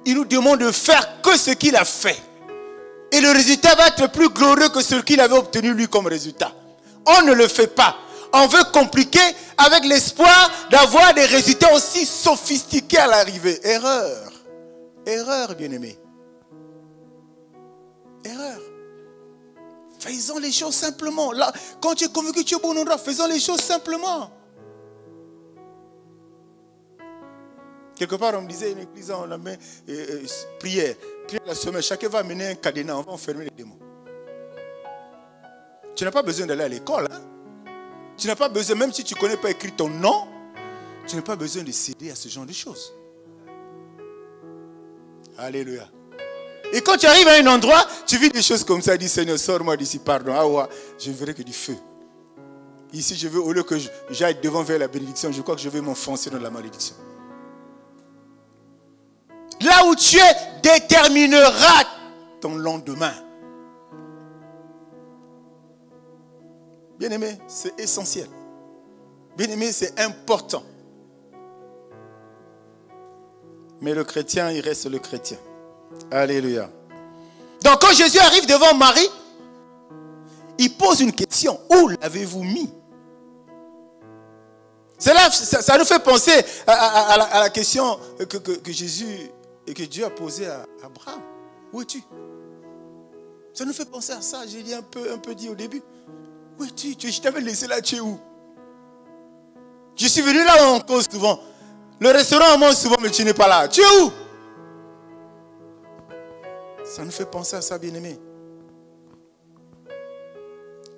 Il nous demande de faire que ce qu'il a fait. Et le résultat va être plus glorieux que ce qu'il avait obtenu lui comme résultat. On ne le fait pas. On veut compliquer avec l'espoir d'avoir des résultats aussi sophistiqués à l'arrivée. Erreur. Erreur, bien-aimé. Erreur. Faisons les choses simplement. Là, quand tu es convaincu que tu es au bon endroit, faisons les choses simplement. Quelque part, on me disait, une église, on la met prière. Prière la semaine. Chacun va amener un cadenas. On va enfermer les démons. Tu n'as pas besoin d'aller à l'école. Hein? Tu n'as pas besoin, même si tu ne connais pas écrit ton nom, tu n'as pas besoin de céder à ce genre de choses. Alléluia. Et quand tu arrives à un endroit, tu vis des choses comme ça. Dis Seigneur, sors-moi d'ici, pardon. Ah ouais, je ne verrai que du feu. Ici, je veux, au lieu que j'aille devant vers la bénédiction, je crois que je vais m'enfoncer dans la malédiction. Là où tu es, déterminera ton lendemain. Bien-aimé, c'est essentiel. Bien-aimé, c'est important. Mais le chrétien, il reste le chrétien. Alléluia. Donc quand Jésus arrive devant Marie, il pose une question. Où l'avez-vous mis? Là, ça nous fait penser à la question que Jésus et que Dieu a posée à Abraham. Où es-tu? Ça nous fait penser à ça. J'ai dit un peu dit au début. Où es-tu? Je t'avais laissé là, tu es où? Je suis venu là où on cause souvent. Le restaurant, on mange souvent, mais tu n'es pas là. Tu es où? Ça nous fait penser à ça, bien-aimé.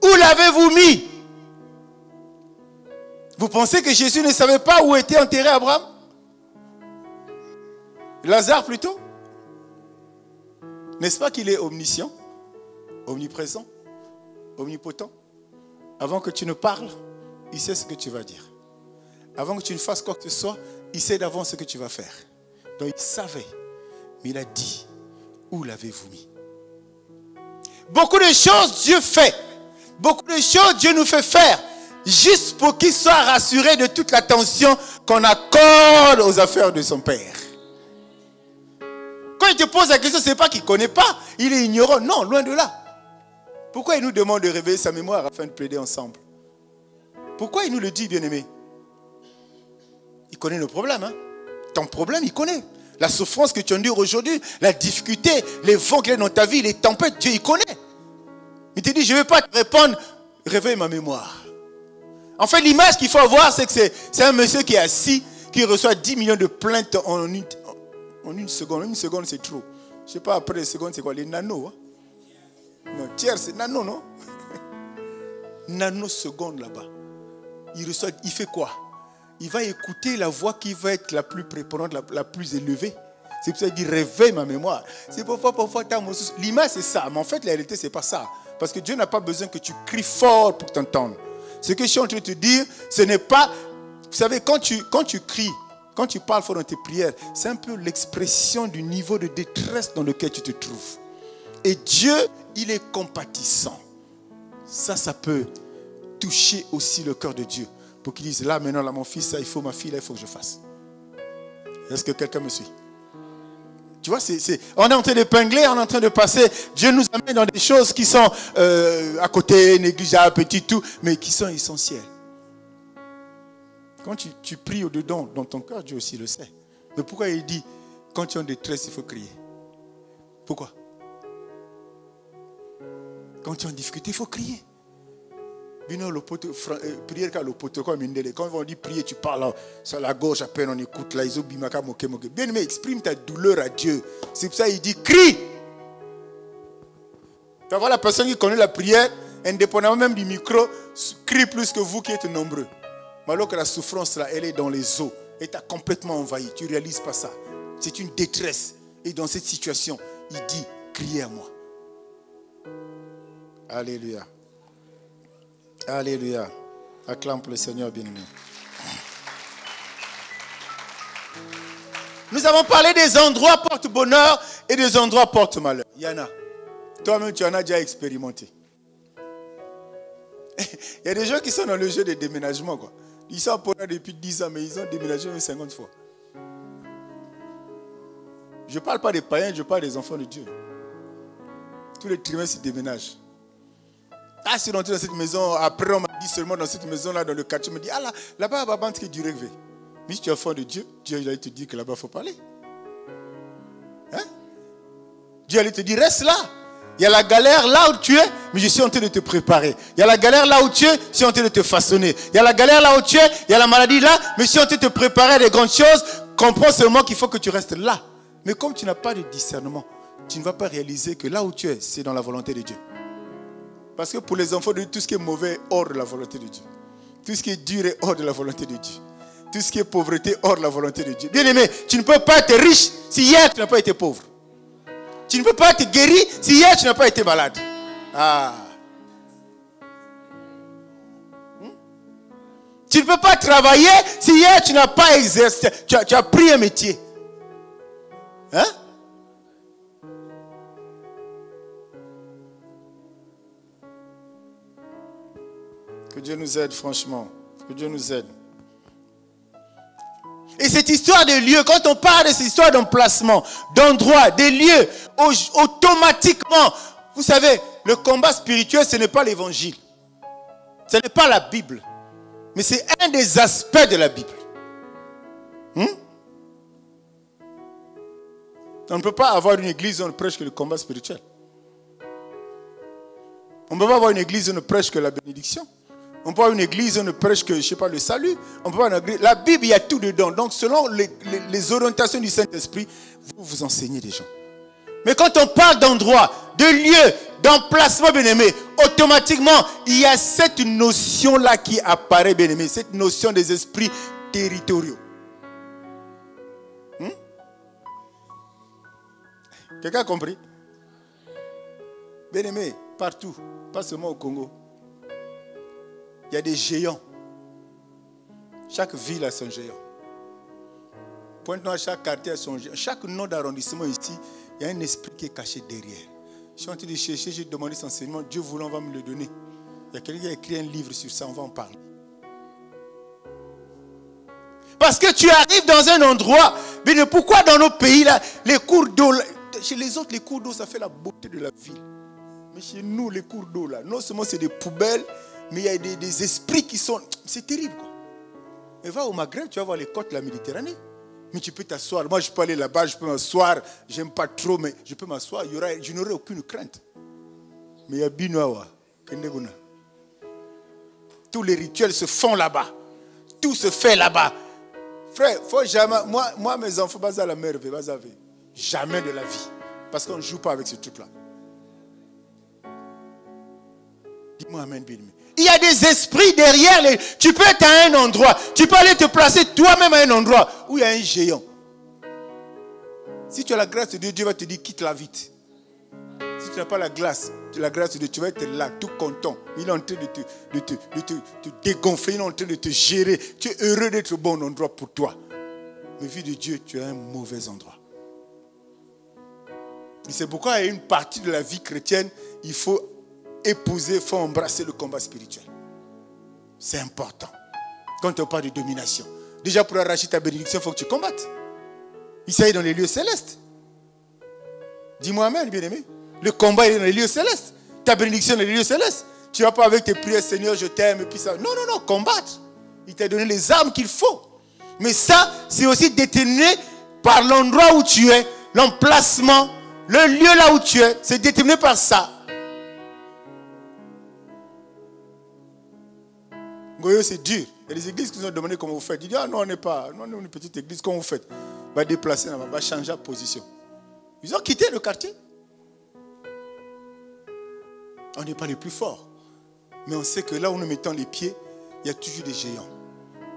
Où l'avez-vous mis? Vous pensez que Jésus ne savait pas où était enterré Abraham? Lazare plutôt? N'est-ce pas qu'il est omniscient, omniprésent, omnipotent? Avant que tu ne parles, il sait ce que tu vas dire. Avant que tu ne fasses quoi que ce soit, il sait d'avance ce que tu vas faire. Donc il savait, mais il a dit, où l'avez-vous mis? Beaucoup de choses Dieu fait. Beaucoup de choses Dieu nous fait faire. Juste pour qu'il soit rassuré de toute l'attention qu'on accorde aux affaires de son Père. Quand il te pose la question, ce n'est pas qu'il ne connaît pas. Il est ignorant. Non, loin de là. Pourquoi il nous demande de réveiller sa mémoire afin de plaider ensemble? Pourquoi il nous le dit, bien-aimé? Il connaît nos problèmes. Hein? Ton problème, il connaît. La souffrance que tu endures aujourd'hui, la difficulté, les vents qu'il y a dans ta vie, les tempêtes, Dieu, il connaît. Il te dit, je ne vais pas te répondre, réveille ma mémoire. En fait, l'image qu'il faut avoir, c'est que c'est un monsieur qui est assis, qui reçoit 10 millions de plaintes en une seconde. Une seconde, c'est trop. Je ne sais pas, après les secondes, c'est quoi? Les nanos. Hein? Non, tiers, c'est nano, non? Nanoseconde là-bas. Il fait quoi? Il va écouter la voix qui va être la plus prépondérante, la plus élevée. C'est pour ça qu'il dit réveille ma mémoire. C'est parfois l'image c'est ça, mais en fait la réalité c'est pas ça. Parce que Dieu n'a pas besoin que tu cries fort pour t'entendre. Ce que je suis en train de te dire, ce n'est pas... Vous savez, quand tu cries, quand tu parles fort dans tes prières, c'est un peu l'expression du niveau de détresse dans lequel tu te trouves. Et Dieu, il est compatissant. Ça peut toucher aussi le cœur de Dieu. pour qu'ils disent, là maintenant, là mon fils, ça il faut, ma fille, là il faut que je fasse. Est-ce que quelqu'un me suit? Tu vois, on est en train d'épingler, on est en train de passer. Dieu nous amène dans des choses qui sont à côté, négligeables, petites, tout, mais qui sont essentielles. Quand tu pries au-dedans, dans ton cœur, Dieu aussi le sait. Mais pourquoi il dit, quand tu es en détresse, il faut crier? Pourquoi? Quand tu es en difficulté, il faut crier. Prière quand on dit prier, tu parles sur la gauche, à peine on écoute là, bien aimé, exprime ta douleur à Dieu. C'est pour ça qu'il dit crie. Tu vois la personne qui connaît la prière, indépendamment même du micro, crie plus que vous qui êtes nombreux. Mais alors que la souffrance là, elle est dans les os et t'a complètement envahi, tu ne réalises pas ça. C'est une détresse. Et dans cette situation, il dit criez à moi. Alléluia. Alléluia. Acclame pour le Seigneur bien-aimé. Nous avons parlé des endroits porte-bonheur et des endroits porte-malheur. Il y en a. Toi-même, tu en as déjà expérimenté. Il y a des gens qui sont dans le jeu de déménagement, quoi. Ils sont à Pona depuis 10 ans, mais ils ont déménagé même 50 fois. Je ne parle pas des païens, je parle des enfants de Dieu. Tous les trimestres, ils déménagent. Ah, si on rentre dans cette maison, après on m'a dit seulement dans cette maison-là, dans le quartier, on me dit, ah là-bas, il y a un qui est du rêve. Mais si tu es enfant de Dieu, Dieu allait te dire que là-bas, il faut parler. Hein? Dieu allait te dire, reste là. Il y a la galère là où tu es, mais je suis en train de te préparer. Il y a la galère là où tu es, je suis en train de te façonner. Il y a la galère là où tu es, il y a la maladie là, mais je suis en train de te préparer à des grandes choses. Comprends seulement qu'il faut que tu restes là. Mais comme tu n'as pas de discernement, tu ne vas pas réaliser que là où tu es, c'est dans la volonté de Dieu. Parce que pour les enfants de Dieu, tout ce qui est mauvais est hors de la volonté de Dieu. Tout ce qui est dur est hors de la volonté de Dieu. Tout ce qui est pauvreté est hors de la volonté de Dieu. Bien aimé, tu ne peux pas être riche si hier tu n'as pas été pauvre. Tu ne peux pas être guéri si hier tu n'as pas été malade. Ah. Tu ne peux pas travailler si hier tu n'as pas exercé. Tu as pris un métier. Hein? Que Dieu nous aide, franchement. Que Dieu nous aide. Et cette histoire de lieux, quand on parle de cette histoire d'emplacement, d'endroit, des lieux, automatiquement, vous savez, le combat spirituel, ce n'est pas l'évangile. Ce n'est pas la Bible. Mais c'est un des aspects de la Bible. On ne peut pas avoir une église où on ne prêche que le combat spirituel. On ne peut pas avoir une église où on ne prêche que la bénédiction. On peut avoir une église où on ne prêche que, je ne sais pas, le salut. On peut avoir une église. La Bible, il y a tout dedans. Donc, selon les orientations du Saint-Esprit, vous enseignez des gens. Mais quand on parle d'endroit, de lieu, d'emplacement, bien-aimé, automatiquement, il y a cette notion-là qui apparaît, bien-aimé. Cette notion des esprits territoriaux. Quelqu'un a compris? Bien-aimé, partout, pas seulement au Congo. Il y a des géants. Chaque ville a son géant. Pointe-Noire, chaque quartier a son géant. Chaque nom d'arrondissement ici, il y a un esprit qui est caché derrière. Je suis en train de chercher, j'ai demandé cet enseignement. Dieu voulant, on va me le donner. Il y a quelqu'un qui a écrit un livre sur ça, on va en parler. Parce que tu arrives dans un endroit, mais pourquoi dans nos pays, là, les cours d'eau, chez les autres, les cours d'eau, ça fait la beauté de la ville. Mais chez nous, les cours d'eau, là, non seulement c'est des poubelles, mais il y a des esprits qui sont... C'est terrible, quoi. Et va au Maghreb, tu vas voir les côtes de la Méditerranée. Mais tu peux t'asseoir. Moi, je peux aller là-bas, je peux m'asseoir. J'aime pas trop, mais je peux m'asseoir. Je n'aurai aucune crainte. Mais il y a Binoawa, Kendeguna. Tous les rituels se font là-bas. Tout se fait là-bas. Frère, faut jamais... Moi, mes enfants, bas à la mer, jamais de la vie. Parce qu'on ne joue pas avec ce truc-là. Dis-moi amen, bien aimé. Il y a des esprits derrière. Tu peux être à un endroit. Tu peux aller te placer toi-même à un endroit où il y a un géant. Si tu as la grâce de Dieu, Dieu va te dire quitte la vite. Si tu n'as pas la grâce de Dieu, tu vas être là tout content. Il est en train de te dégonfler. Il est en train de te gérer. Tu es heureux d'être au bon endroit pour toi. Mais vu de Dieu, tu es à un mauvais endroit. Et c'est pourquoi il y a une partie de la vie chrétienne, il faut épouser, il faut embrasser le combat spirituel. C'est important. quand on parle de domination. Déjà, pour arracher ta bénédiction, il faut que tu combattes. Il s'agit dans les lieux célestes. Dis-moi amen, bien-aimé. Le combat est dans les lieux célestes. Ta bénédiction est dans les lieux célestes. Tu ne vas pas avec tes prières, Seigneur, je t'aime, et puis ça. Non, non, non, combattre. Il t'a donné les armes qu'il faut. Mais ça, c'est aussi déterminé par l'endroit où tu es, l'emplacement, le lieu là où tu es. C'est déterminé par ça. Goyo, c'est dur. Il y a des églises qui nous ont demandé comment vous faites. Ils disent, ah non, on n'est pas, non, on est une petite église, comment vous faites? On va déplacer, on va changer de position. Ils ont quitté le quartier. On n'est pas les plus forts. Mais on sait que là où nous mettons les pieds, il y a toujours des géants.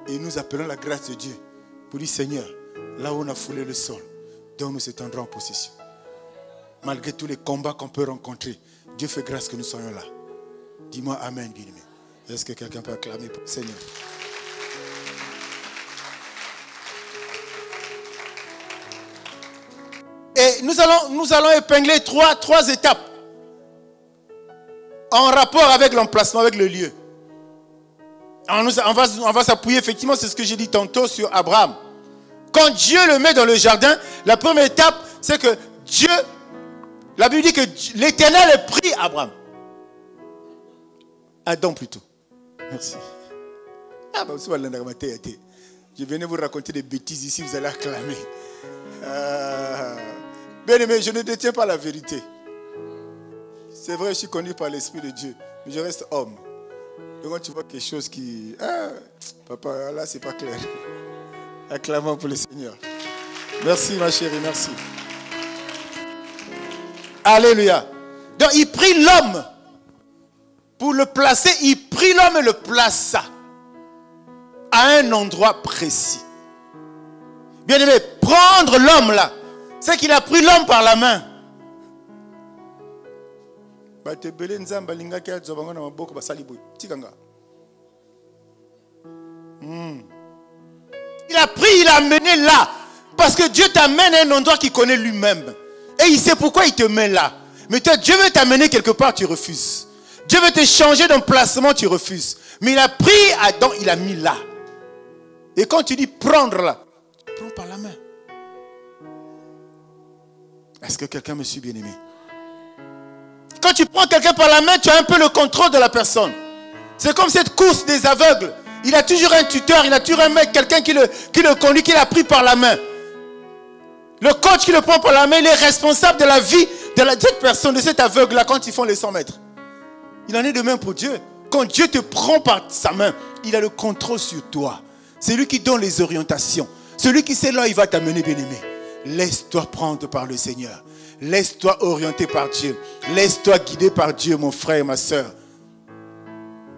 Et nous appelons la grâce de Dieu pour dire, Seigneur, là où on a foulé le sol, donne-nous cet endroit en possession. Malgré tous les combats qu'on peut rencontrer, Dieu fait grâce que nous soyons là. Dis-moi amen, bien-aimé. Est-ce que quelqu'un peut acclamer pour le Seigneur? Et nous allons épingler trois étapes en rapport avec l'emplacement, avec le lieu. On va s'appuyer, effectivement, c'est ce que j'ai dit tantôt sur Abraham. Quand Dieu le met dans le jardin, la première étape, c'est que Dieu, la Bible dit que l'Éternel est pris Abraham. Adam plutôt. Merci. Je venais vous raconter des bêtises ici, vous allez acclamer. Bien aimé, je ne détiens pas la vérité. C'est vrai, je suis conduit par l'Esprit de Dieu, mais je reste homme. Donc quand tu vois quelque chose qui... papa, là, c'est pas clair. Acclamons pour le Seigneur. Merci, ma chérie, merci. Alléluia. Donc, il prit l'homme. Pour le placer, il prit l'homme et le plaça à un endroit précis. Bien aimé, prendre l'homme là, c'est qu'il a pris l'homme par la main. Il a pris, il a amené là. Parce que Dieu t'amène à un endroit qu'il connaît lui-même. Et il sait pourquoi il te met là. Mais toi, Dieu veut t'amener quelque part, tu refuses. Dieu veut te changer d'emplacement, tu refuses. Mais il a pris Adam, il a mis là. Et quand tu dis prendre là, prends par la main. Est-ce que quelqu'un me suit, bien-aimé? Quand tu prends quelqu'un par la main, tu as un peu le contrôle de la personne. C'est comme cette course des aveugles. Il a toujours un tuteur, il a toujours un mec, quelqu'un qui le conduit, qui l'a pris par la main. Le coach qui le prend par la main, il est responsable de la vie de cette personne, de cet aveugle-là, quand ils font les 100 mètres. Il en est de même pour Dieu. Quand Dieu te prend par sa main, il a le contrôle sur toi. C'est lui qui donne les orientations. Celui qui sait là, il va t'amener, bien-aimé. Laisse-toi prendre par le Seigneur. Laisse-toi orienter par Dieu. Laisse-toi guider par Dieu, mon frère et ma soeur.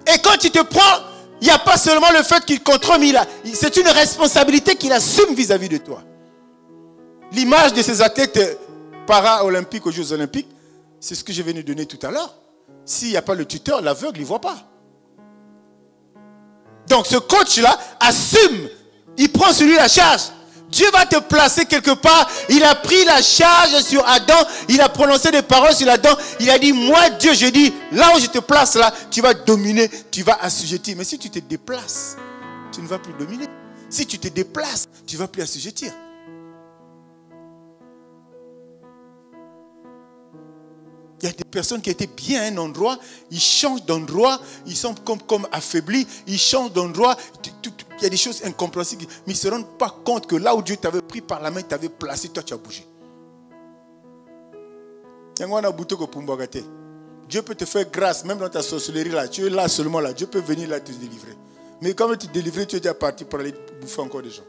Et quand il te prend, il n'y a pas seulement le fait qu'il contrôle, mais c'est une responsabilité qu'il assume vis-à-vis de toi. L'image de ces athlètes para-olympiques aux Jeux olympiques, c'est ce que je viens de donner tout à l'heure. S'il n'y a pas le tuteur, l'aveugle, il ne voit pas. Donc ce coach-là assume, il prend sur lui la charge. Dieu va te placer quelque part. Il a pris la charge sur Adam. Il a prononcé des paroles sur Adam. Il a dit, moi Dieu, je dis, là où je te place là, tu vas dominer, tu vas assujettir. Mais si tu te déplaces, tu ne vas plus dominer. Si tu te déplaces, tu ne vas plus assujettir. Il y a des personnes qui étaient bien à un endroit, ils changent d'endroit, ils sont comme affaiblis, ils changent d'endroit. Il y a des choses incompréhensibles, mais ils ne se rendent pas compte que là où Dieu t'avait pris par la main, t'avait placé, toi tu as bougé. Dieu peut te faire grâce, même dans ta sorcellerie là, tu es là seulement là, Dieu peut venir là te délivrer. Mais quand tu te délivres, tu es déjà parti pour aller bouffer encore des gens.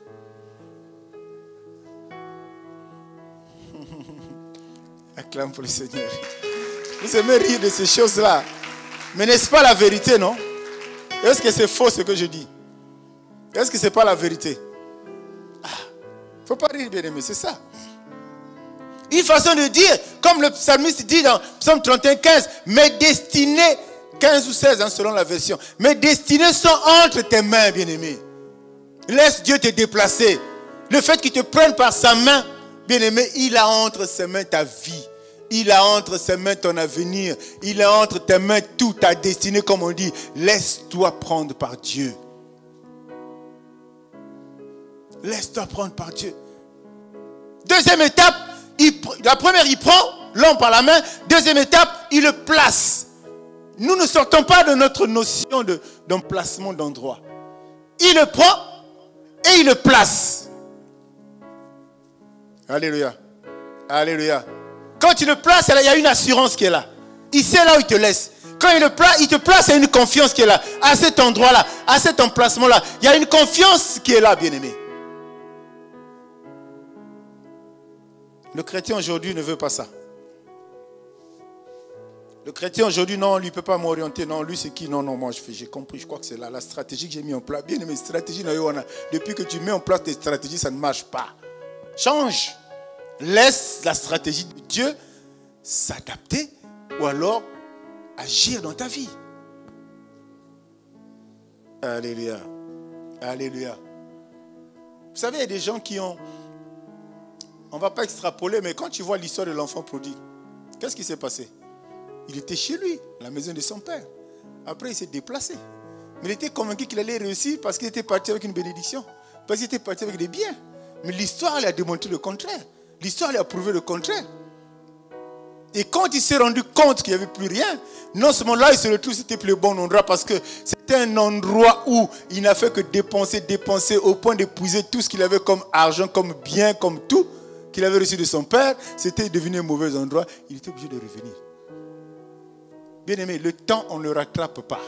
Acclame pour le Seigneur. Vous aimez rire de ces choses-là. Mais n'est-ce pas la vérité, non? Est-ce que c'est faux ce que je dis? Est-ce que ce n'est pas la vérité? Il ne faut pas rire, bien aimé, c'est ça. Une façon de dire, comme le psalmiste dit dans Psaume 31, 15, mes destinées, 15 ou 16 selon la version, mes destinées sont entre tes mains, bien aimé. Laisse Dieu te déplacer. Le fait qu'il te prenne par sa main, bien aimé, il a entre ses mains ta vie. Il a entre ses mains ton avenir. Il a entre tes mains toute ta destinée, comme on dit. Laisse-toi prendre par Dieu. Laisse-toi prendre par Dieu. Deuxième étape, la première, il prend l'homme par la main. Deuxième étape, il le place. Nous ne sortons pas de notre notion d'emplacement d'endroit. Il le prend et il le place. Alléluia. Alléluia. Quand il le place, il y a une assurance qui est là. Il sait là où il te laisse. Quand il te place, il y a une confiance qui est là. À cet endroit-là, à cet emplacement-là, il y a une confiance qui est là, bien-aimé. Le chrétien aujourd'hui ne veut pas ça. Le chrétien aujourd'hui, non, lui ne peut pas m'orienter. Non, lui c'est qui? Non, moi j'ai compris, je crois que c'est là. La stratégie que j'ai mis en place. Bien aimé, stratégie, depuis que tu mets en place tes stratégies, ça ne marche pas. Change. Laisse la stratégie de Dieu s'adapter ou alors agir dans ta vie. Alléluia. Alléluia. Vous savez, il y a des gens qui ont... On ne va pas extrapoler, mais quand tu vois l'histoire de l'enfant prodigue, qu'est-ce qui s'est passé? Il était chez lui, à la maison de son père. Après, il s'est déplacé. Mais il était convaincu qu'il allait réussir parce qu'il était parti avec une bénédiction. Parce qu'il était parti avec des biens. Mais l'histoire lui a démontré le contraire. L'histoire lui a prouvé le contraire. Et quand il s'est rendu compte qu'il n'y avait plus rien, non seulement là, il se retrouve, c'était plus le bon endroit parce que c'était un endroit où il n'a fait que dépenser au point d'épuiser tout ce qu'il avait comme argent, comme bien, comme tout qu'il avait reçu de son père. C'était devenu un mauvais endroit. Il était obligé de revenir. Bien aimé, le temps, on ne le rattrape pas.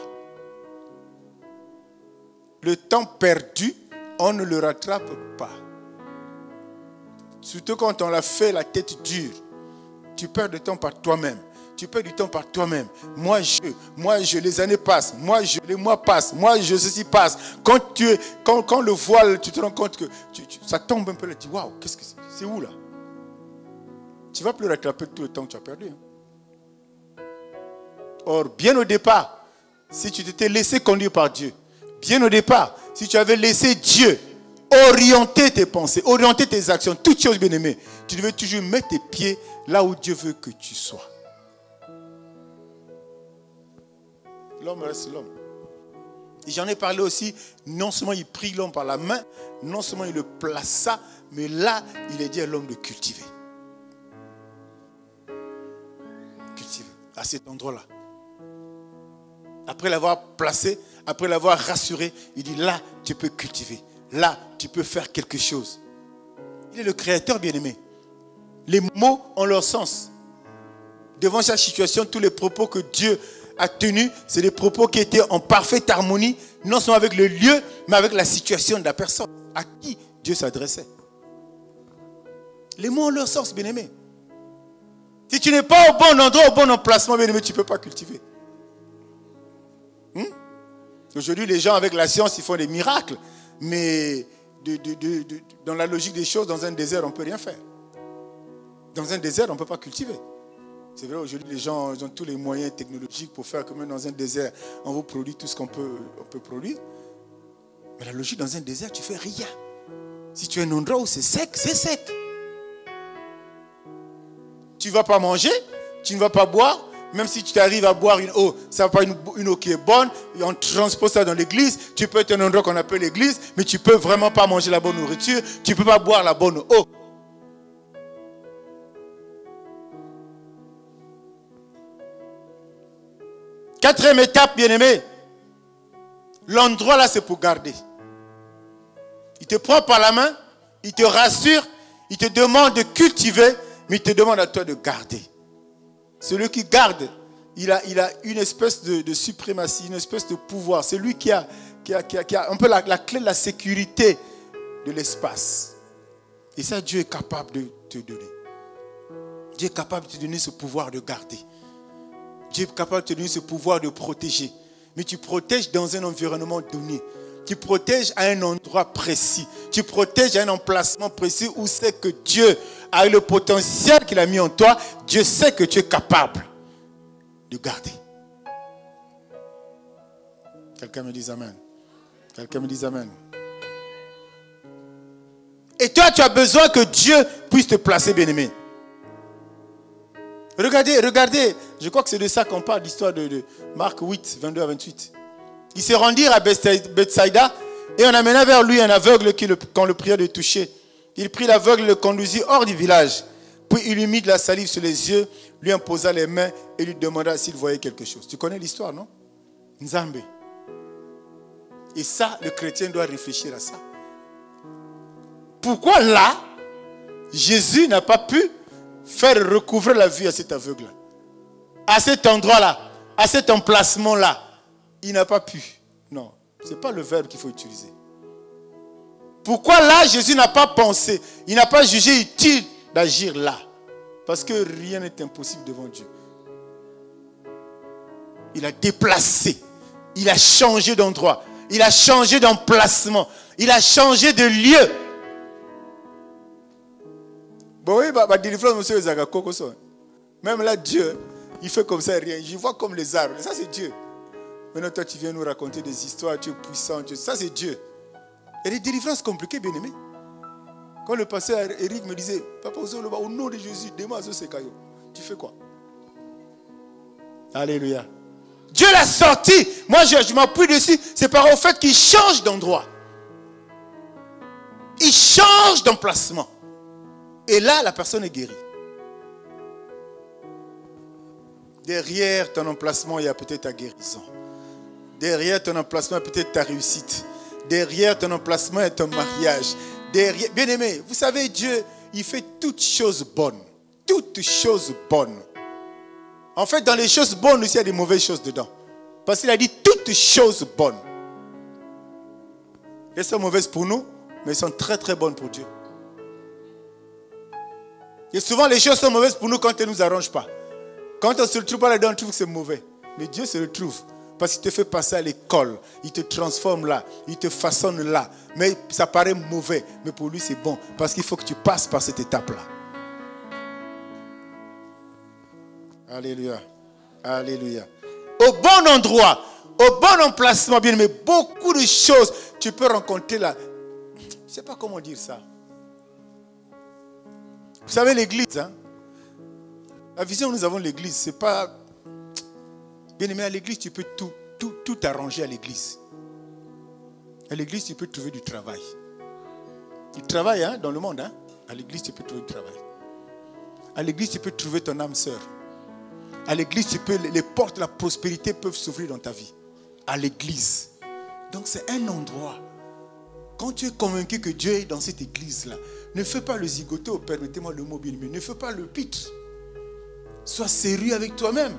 Le temps perdu, on ne le rattrape pas. Surtout quand on l'a fait la tête dure. Tu perds du temps par toi-même. Tu perds du temps par toi-même. Moi je, les années passent. Les mois passent. Ceci passe. Quand le voile, tu te rends compte que ça tombe un peu là. Tu dis, waouh, qu'est-ce que c'est où là? Tu ne vas plus rattraper tout le temps que tu as perdu. Or, bien au départ, si tu t'étais laissé conduire par Dieu, bien au départ, si tu avais laissé Dieu orienter tes pensées, orienter tes actions, toutes choses bien aimées, tu devais toujours mettre tes pieds là où Dieu veut que tu sois. L'homme reste l'homme. Et j'en ai parlé aussi, non seulement il prit l'homme par la main, non seulement il le plaça, mais là, il a dit à l'homme de cultiver. Cultiver, à cet endroit-là. Après l'avoir placé, après l'avoir rassuré, il dit là, tu peux cultiver. Là, tu peux faire quelque chose. Il est le créateur bien-aimé. Les mots ont leur sens. Devant chaque situation, tous les propos que Dieu a tenus, c'est des propos qui étaient en parfaite harmonie, non seulement avec le lieu, mais avec la situation de la personne à qui Dieu s'adressait. Les mots ont leur sens, bien-aimé. Si tu n'es pas au bon endroit, au bon emplacement, bien-aimé, tu ne peux pas cultiver. Aujourd'hui, les gens avec la science, ils font des miracles. Mais dans la logique des choses, dans un désert, on ne peut rien faire. Dans un désert, on ne peut pas cultiver. C'est vrai, aujourd'hui, les gens ont tous les moyens technologiques pour faire comme dans un désert. On vous produit tout ce qu'on peut produire. Mais la logique, dans un désert, tu ne fais rien. Si tu as un endroit où c'est sec, c'est sec. Tu ne vas pas manger, tu ne vas pas boire. Même si tu arrives à boire une eau, ça ne va pas une eau qui est bonne, et on transpose ça dans l'église, tu peux être un endroit qu'on appelle l'église, mais tu ne peux vraiment pas manger la bonne nourriture, tu ne peux pas boire la bonne eau. Quatrième étape, bien-aimé, l'endroit là, c'est pour garder. Il te prend par la main, il te rassure, il te demande de cultiver, mais il te demande à toi de garder. Celui qui garde, il a une espèce de suprématie, une espèce de pouvoir. C'est lui qui a un peu la clé de la sécurité de l'espace. Et ça, Dieu est capable de te donner. Dieu est capable de te donner ce pouvoir de garder. Dieu est capable de te donner ce pouvoir de protéger. Mais tu protèges dans un environnement donné. Tu protèges à un endroit précis. Tu protèges à un emplacement précis où c'est que Dieu a le potentiel qu'il a mis en toi. Dieu sait que tu es capable de garder. Quelqu'un me dit amen. Quelqu'un me dit amen. Et toi, tu as besoin que Dieu puisse te placer, bien-aimé. Regardez. Je crois que c'est de ça qu'on parle, l'histoire de Marc 8, 22 à 28. Ils se rendirent à Bethsaïda Et on amena vers lui un aveugle qu'on le pria de toucher. Il prit l'aveugle, le conduisit hors du village. Puis il lui mit de la salive sur les yeux, lui imposa les mains et lui demanda s'il voyait quelque chose. Tu connais l'histoire, non? Nzambe. Et ça, le chrétien doit réfléchir à ça. Pourquoi là, Jésus n'a pas pu faire recouvrer la vue à cet aveugle? À cet endroit-là, à cet emplacement-là. Il n'a pas pu. Non, ce n'est pas le verbe qu'il faut utiliser. Pourquoi là, Jésus n'a pas pensé, il n'a pas jugé utile d'agir là? Parce que rien n'est impossible devant Dieu. Il a déplacé, il a changé d'endroit, il a changé d'emplacement, il a changé de lieu. Bon oui, délivrance, monsieur Ezaka Kokoso. Même là, Dieu, il fait comme ça, rien. Je vois comme les arbres. Ça, c'est Dieu. Maintenant, toi, tu viens nous raconter des histoires, tu es puissant. Ça, c'est Dieu. Il y a des délivrances compliquées, bien aimé. Quand le pasteur Eric me disait, Papa, au nom de Jésus, tu fais quoi? Alléluia. Dieu l'a sorti. Moi, je m'appuie dessus. C'est par au fait qu'il change d'endroit. Il change d'emplacement. Et là, la personne est guérie. Derrière ton emplacement, il y a peut-être ta guérison. Derrière ton emplacement, il y a peut-être ta réussite. Derrière ton emplacement, il y a ton mariage. Derrière... Bien aimé, vous savez, Dieu, il fait toutes choses bonnes. Toutes choses bonnes. En fait, dans les choses bonnes aussi, il y a des mauvaises choses dedans. Parce qu'il a dit toutes choses bonnes. Elles sont mauvaises pour nous, mais elles sont très très bonnes pour Dieu. Et souvent, les choses sont mauvaises pour nous quand elles ne nous arrangent pas. Quand on ne se retrouve pas là-dedans, on trouve que c'est mauvais. Mais Dieu se retrouve. Parce qu'il te fait passer à l'école. Il te transforme là. Il te façonne là. Mais ça paraît mauvais. Mais pour lui, c'est bon. Parce qu'il faut que tu passes par cette étape-là. Alléluia. Alléluia. Au bon endroit, au bon emplacement, bien aimé, beaucoup de choses tu peux rencontrer là. Je ne sais pas comment dire ça. Vous savez, l'église, hein? La vision où nous avons l'église, c'est pas... Bien aimé, à l'église, tu peux tout arranger à l'église. À l'église, tu peux trouver du travail. Du travail, hein, dans le monde, hein? À l'église, tu peux trouver du travail. À l'église, tu peux trouver ton âme sœur. À l'église, les portes de la prospérité peuvent s'ouvrir dans ta vie. À l'église. Donc, c'est un endroit. Quand tu es convaincu que Dieu est dans cette église-là, ne fais pas le zigoto, permettez-moi le mot bien, mais ne fais pas le pitre. Sois sérieux avec toi-même.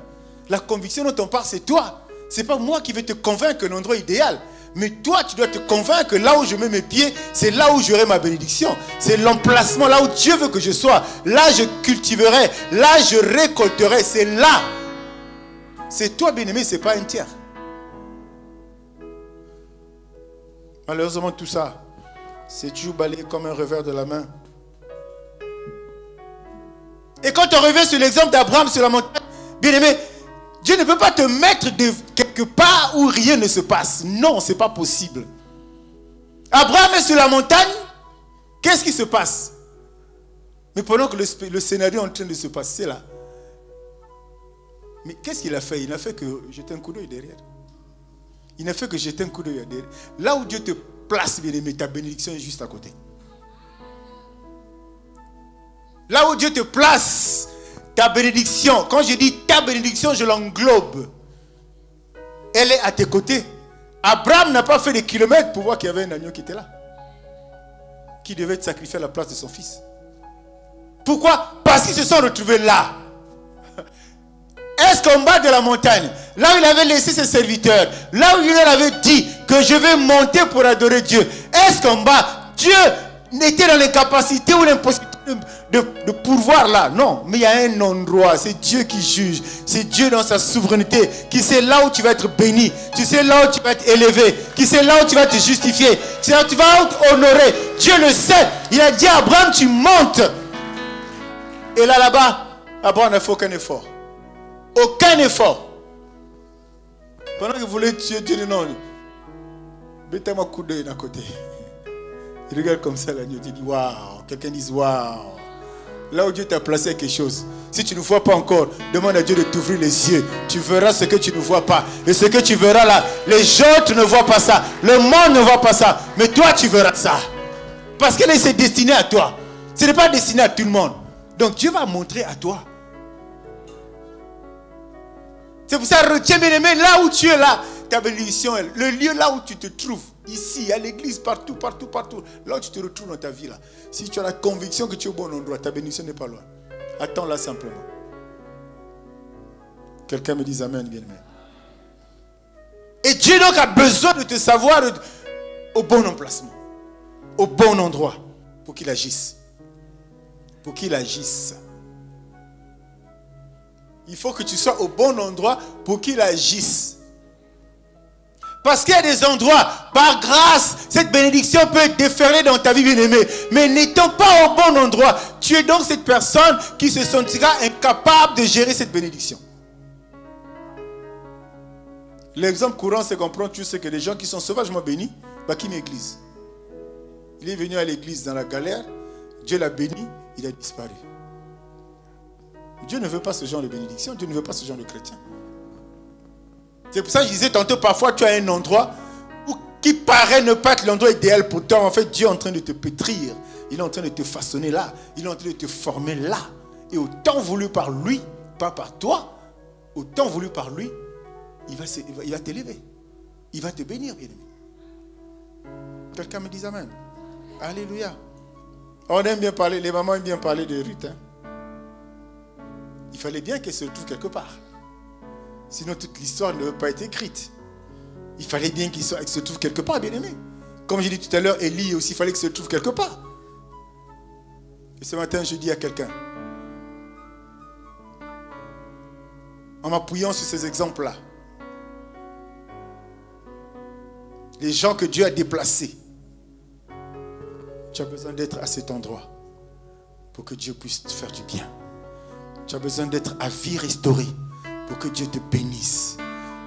La conviction dont on parle, c'est toi. Ce n'est pas moi qui vais te convaincre que l'endroit idéal. Mais toi, tu dois te convaincre que là où je mets mes pieds, c'est là où j'aurai ma bénédiction. C'est l'emplacement, là où Dieu veut que je sois. Là, je cultiverai. Là, je récolterai. C'est là. C'est toi, bien-aimé, ce n'est pas un tiers. Malheureusement, tout ça, c'est toujours balayé comme un revers de la main. Et quand on revient sur l'exemple d'Abraham sur la montagne, bien-aimé, Dieu ne peut pas te mettre de quelque part où rien ne se passe. Non, ce n'est pas possible. Abraham est sur la montagne, qu'est-ce qui se passe? Mais pendant que le scénario est en train de se passer là, mais qu'est-ce qu'il a fait? Il n'a fait que jeter un coup d'œil derrière. Il n'a fait que jeter un coup d'œil derrière. Là où Dieu te place, bien-aimé, ta bénédiction est juste à côté. Là où Dieu te place, ta bénédiction, quand je dis ta bénédiction, je l'englobe. Elle est à tes côtés. Abraham n'a pas fait des kilomètres pour voir qu'il y avait un agneau qui était là. Qui devait être sacrifié à la place de son fils. Pourquoi? Parce qu'ils se sont retrouvés là. Est-ce qu'en bas de la montagne, là où il avait laissé ses serviteurs, là où il leur avait dit que je vais monter pour adorer Dieu, est-ce qu'en bas, Dieu n'était dans l'incapacité ou l'impossibilité de pourvoir là? Non, mais il y a un endroit, c'est Dieu qui juge, c'est Dieu dans sa souveraineté, qui sait là où tu vas être béni, tu sais là où tu vas être élevé, qui sait là où tu vas te justifier, c'est là où tu vas être honoré. Dieu le sait. Il a dit à Abraham, tu montes. Et là-bas, Abraham n'a fait aucun effort. Aucun effort. Pendant que vous voulez tuer Dieu, non. Mettez-moi un coup d'œil d'un côté. Il regarde comme ça l'agneau. Il dit waouh. Quelqu'un dit waouh. Là où Dieu t'a placé quelque chose. Si tu ne vois pas encore, demande à Dieu de t'ouvrir les yeux. Tu verras ce que tu ne vois pas. Et ce que tu verras là, les autres ne voient pas ça. Le monde ne voit pas ça. Mais toi, tu verras ça. Parce que c'est destiné à toi. Ce n'est pas destiné à tout le monde. Donc Dieu va montrer à toi. C'est pour ça, retiens bien aimé, là où tu es là, ta bénédiction, le lieu là où tu te trouves, ici, à l'église, partout, là où tu te retrouves dans ta vie là. Si tu as la conviction que tu es au bon endroit, ta bénédiction n'est pas loin. Attends-la simplement. Quelqu'un me dise amen, bien aimé. Et Dieu donc a besoin de te savoir au bon emplacement, au bon endroit, pour qu'il agisse. Pour qu'il agisse. Il faut que tu sois au bon endroit pour qu'il agisse. Parce qu'il y a des endroits, par grâce, cette bénédiction peut être déferlée dans ta vie bien-aimée. Mais n'étant pas au bon endroit, tu es donc cette personne qui se sentira incapable de gérer cette bénédiction. L'exemple courant, c'est qu'on prend, tu sais que les gens qui sont sauvagement bénis, qui m'église. Il est venu à l'église dans la galère, Dieu l'a béni, il a disparu. Dieu ne veut pas ce genre de bénédiction, Dieu ne veut pas ce genre de chrétien. C'est pour ça que je disais tantôt, parfois tu as un endroit qui paraît ne pas être l'endroit idéal pour toi. En fait, Dieu est en train de te pétrir. Il est en train de te façonner là. Il est en train de te former là. Et au temps voulu par lui, pas par toi, au temps voulu par lui, il va t'élever. Il va te bénir, bien-aimé. Quelqu'un me dit amen. Alléluia. On aime bien parler, les mamans aiment bien parler de Ruth. Il fallait bien qu'elle se trouve quelque part. Sinon, toute l'histoire ne peut pas être écrite. Il fallait bien qu'il se trouve quelque part, bien-aimé. Comme j'ai dit tout à l'heure, Élie aussi, il fallait qu'il se trouve quelque part. Et ce matin, je dis à quelqu'un, en m'appuyant sur ces exemples-là, les gens que Dieu a déplacés, tu as besoin d'être à cet endroit pour que Dieu puisse te faire du bien. Tu as besoin d'être à vie restaurée pour que Dieu te bénisse.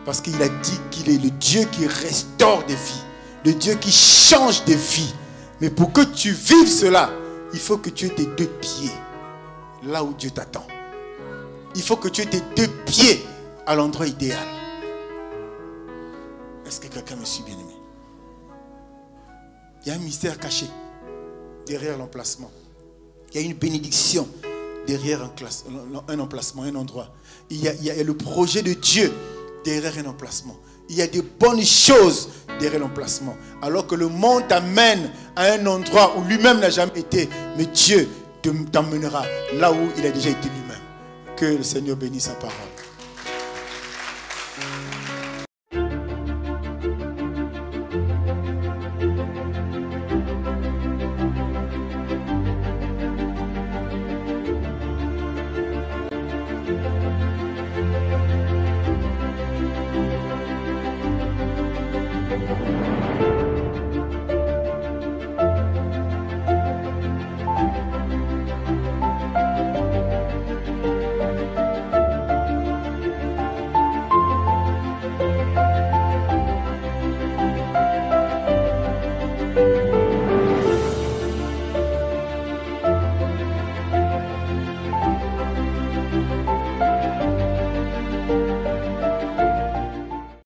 Parce qu'il a dit qu'il est le Dieu qui restaure des vies, le Dieu qui change des vies. Mais pour que tu vives cela, il faut que tu aies tes deux pieds là où Dieu t'attend. Il faut que tu aies tes deux pieds à l'endroit idéal. Est-ce que quelqu'un me suit, bien-aimé? Il y a un mystère caché derrière l'emplacement. Il y a une bénédiction derrière un emplacement, un endroit. Il y a le projet de Dieu derrière un emplacement. Il y a des bonnes choses derrière l'emplacement. Alors que le monde t'amène à un endroit où lui-même n'a jamais été. Mais Dieu t'emmènera là où il a déjà été lui-même. Que le Seigneur bénisse sa parole.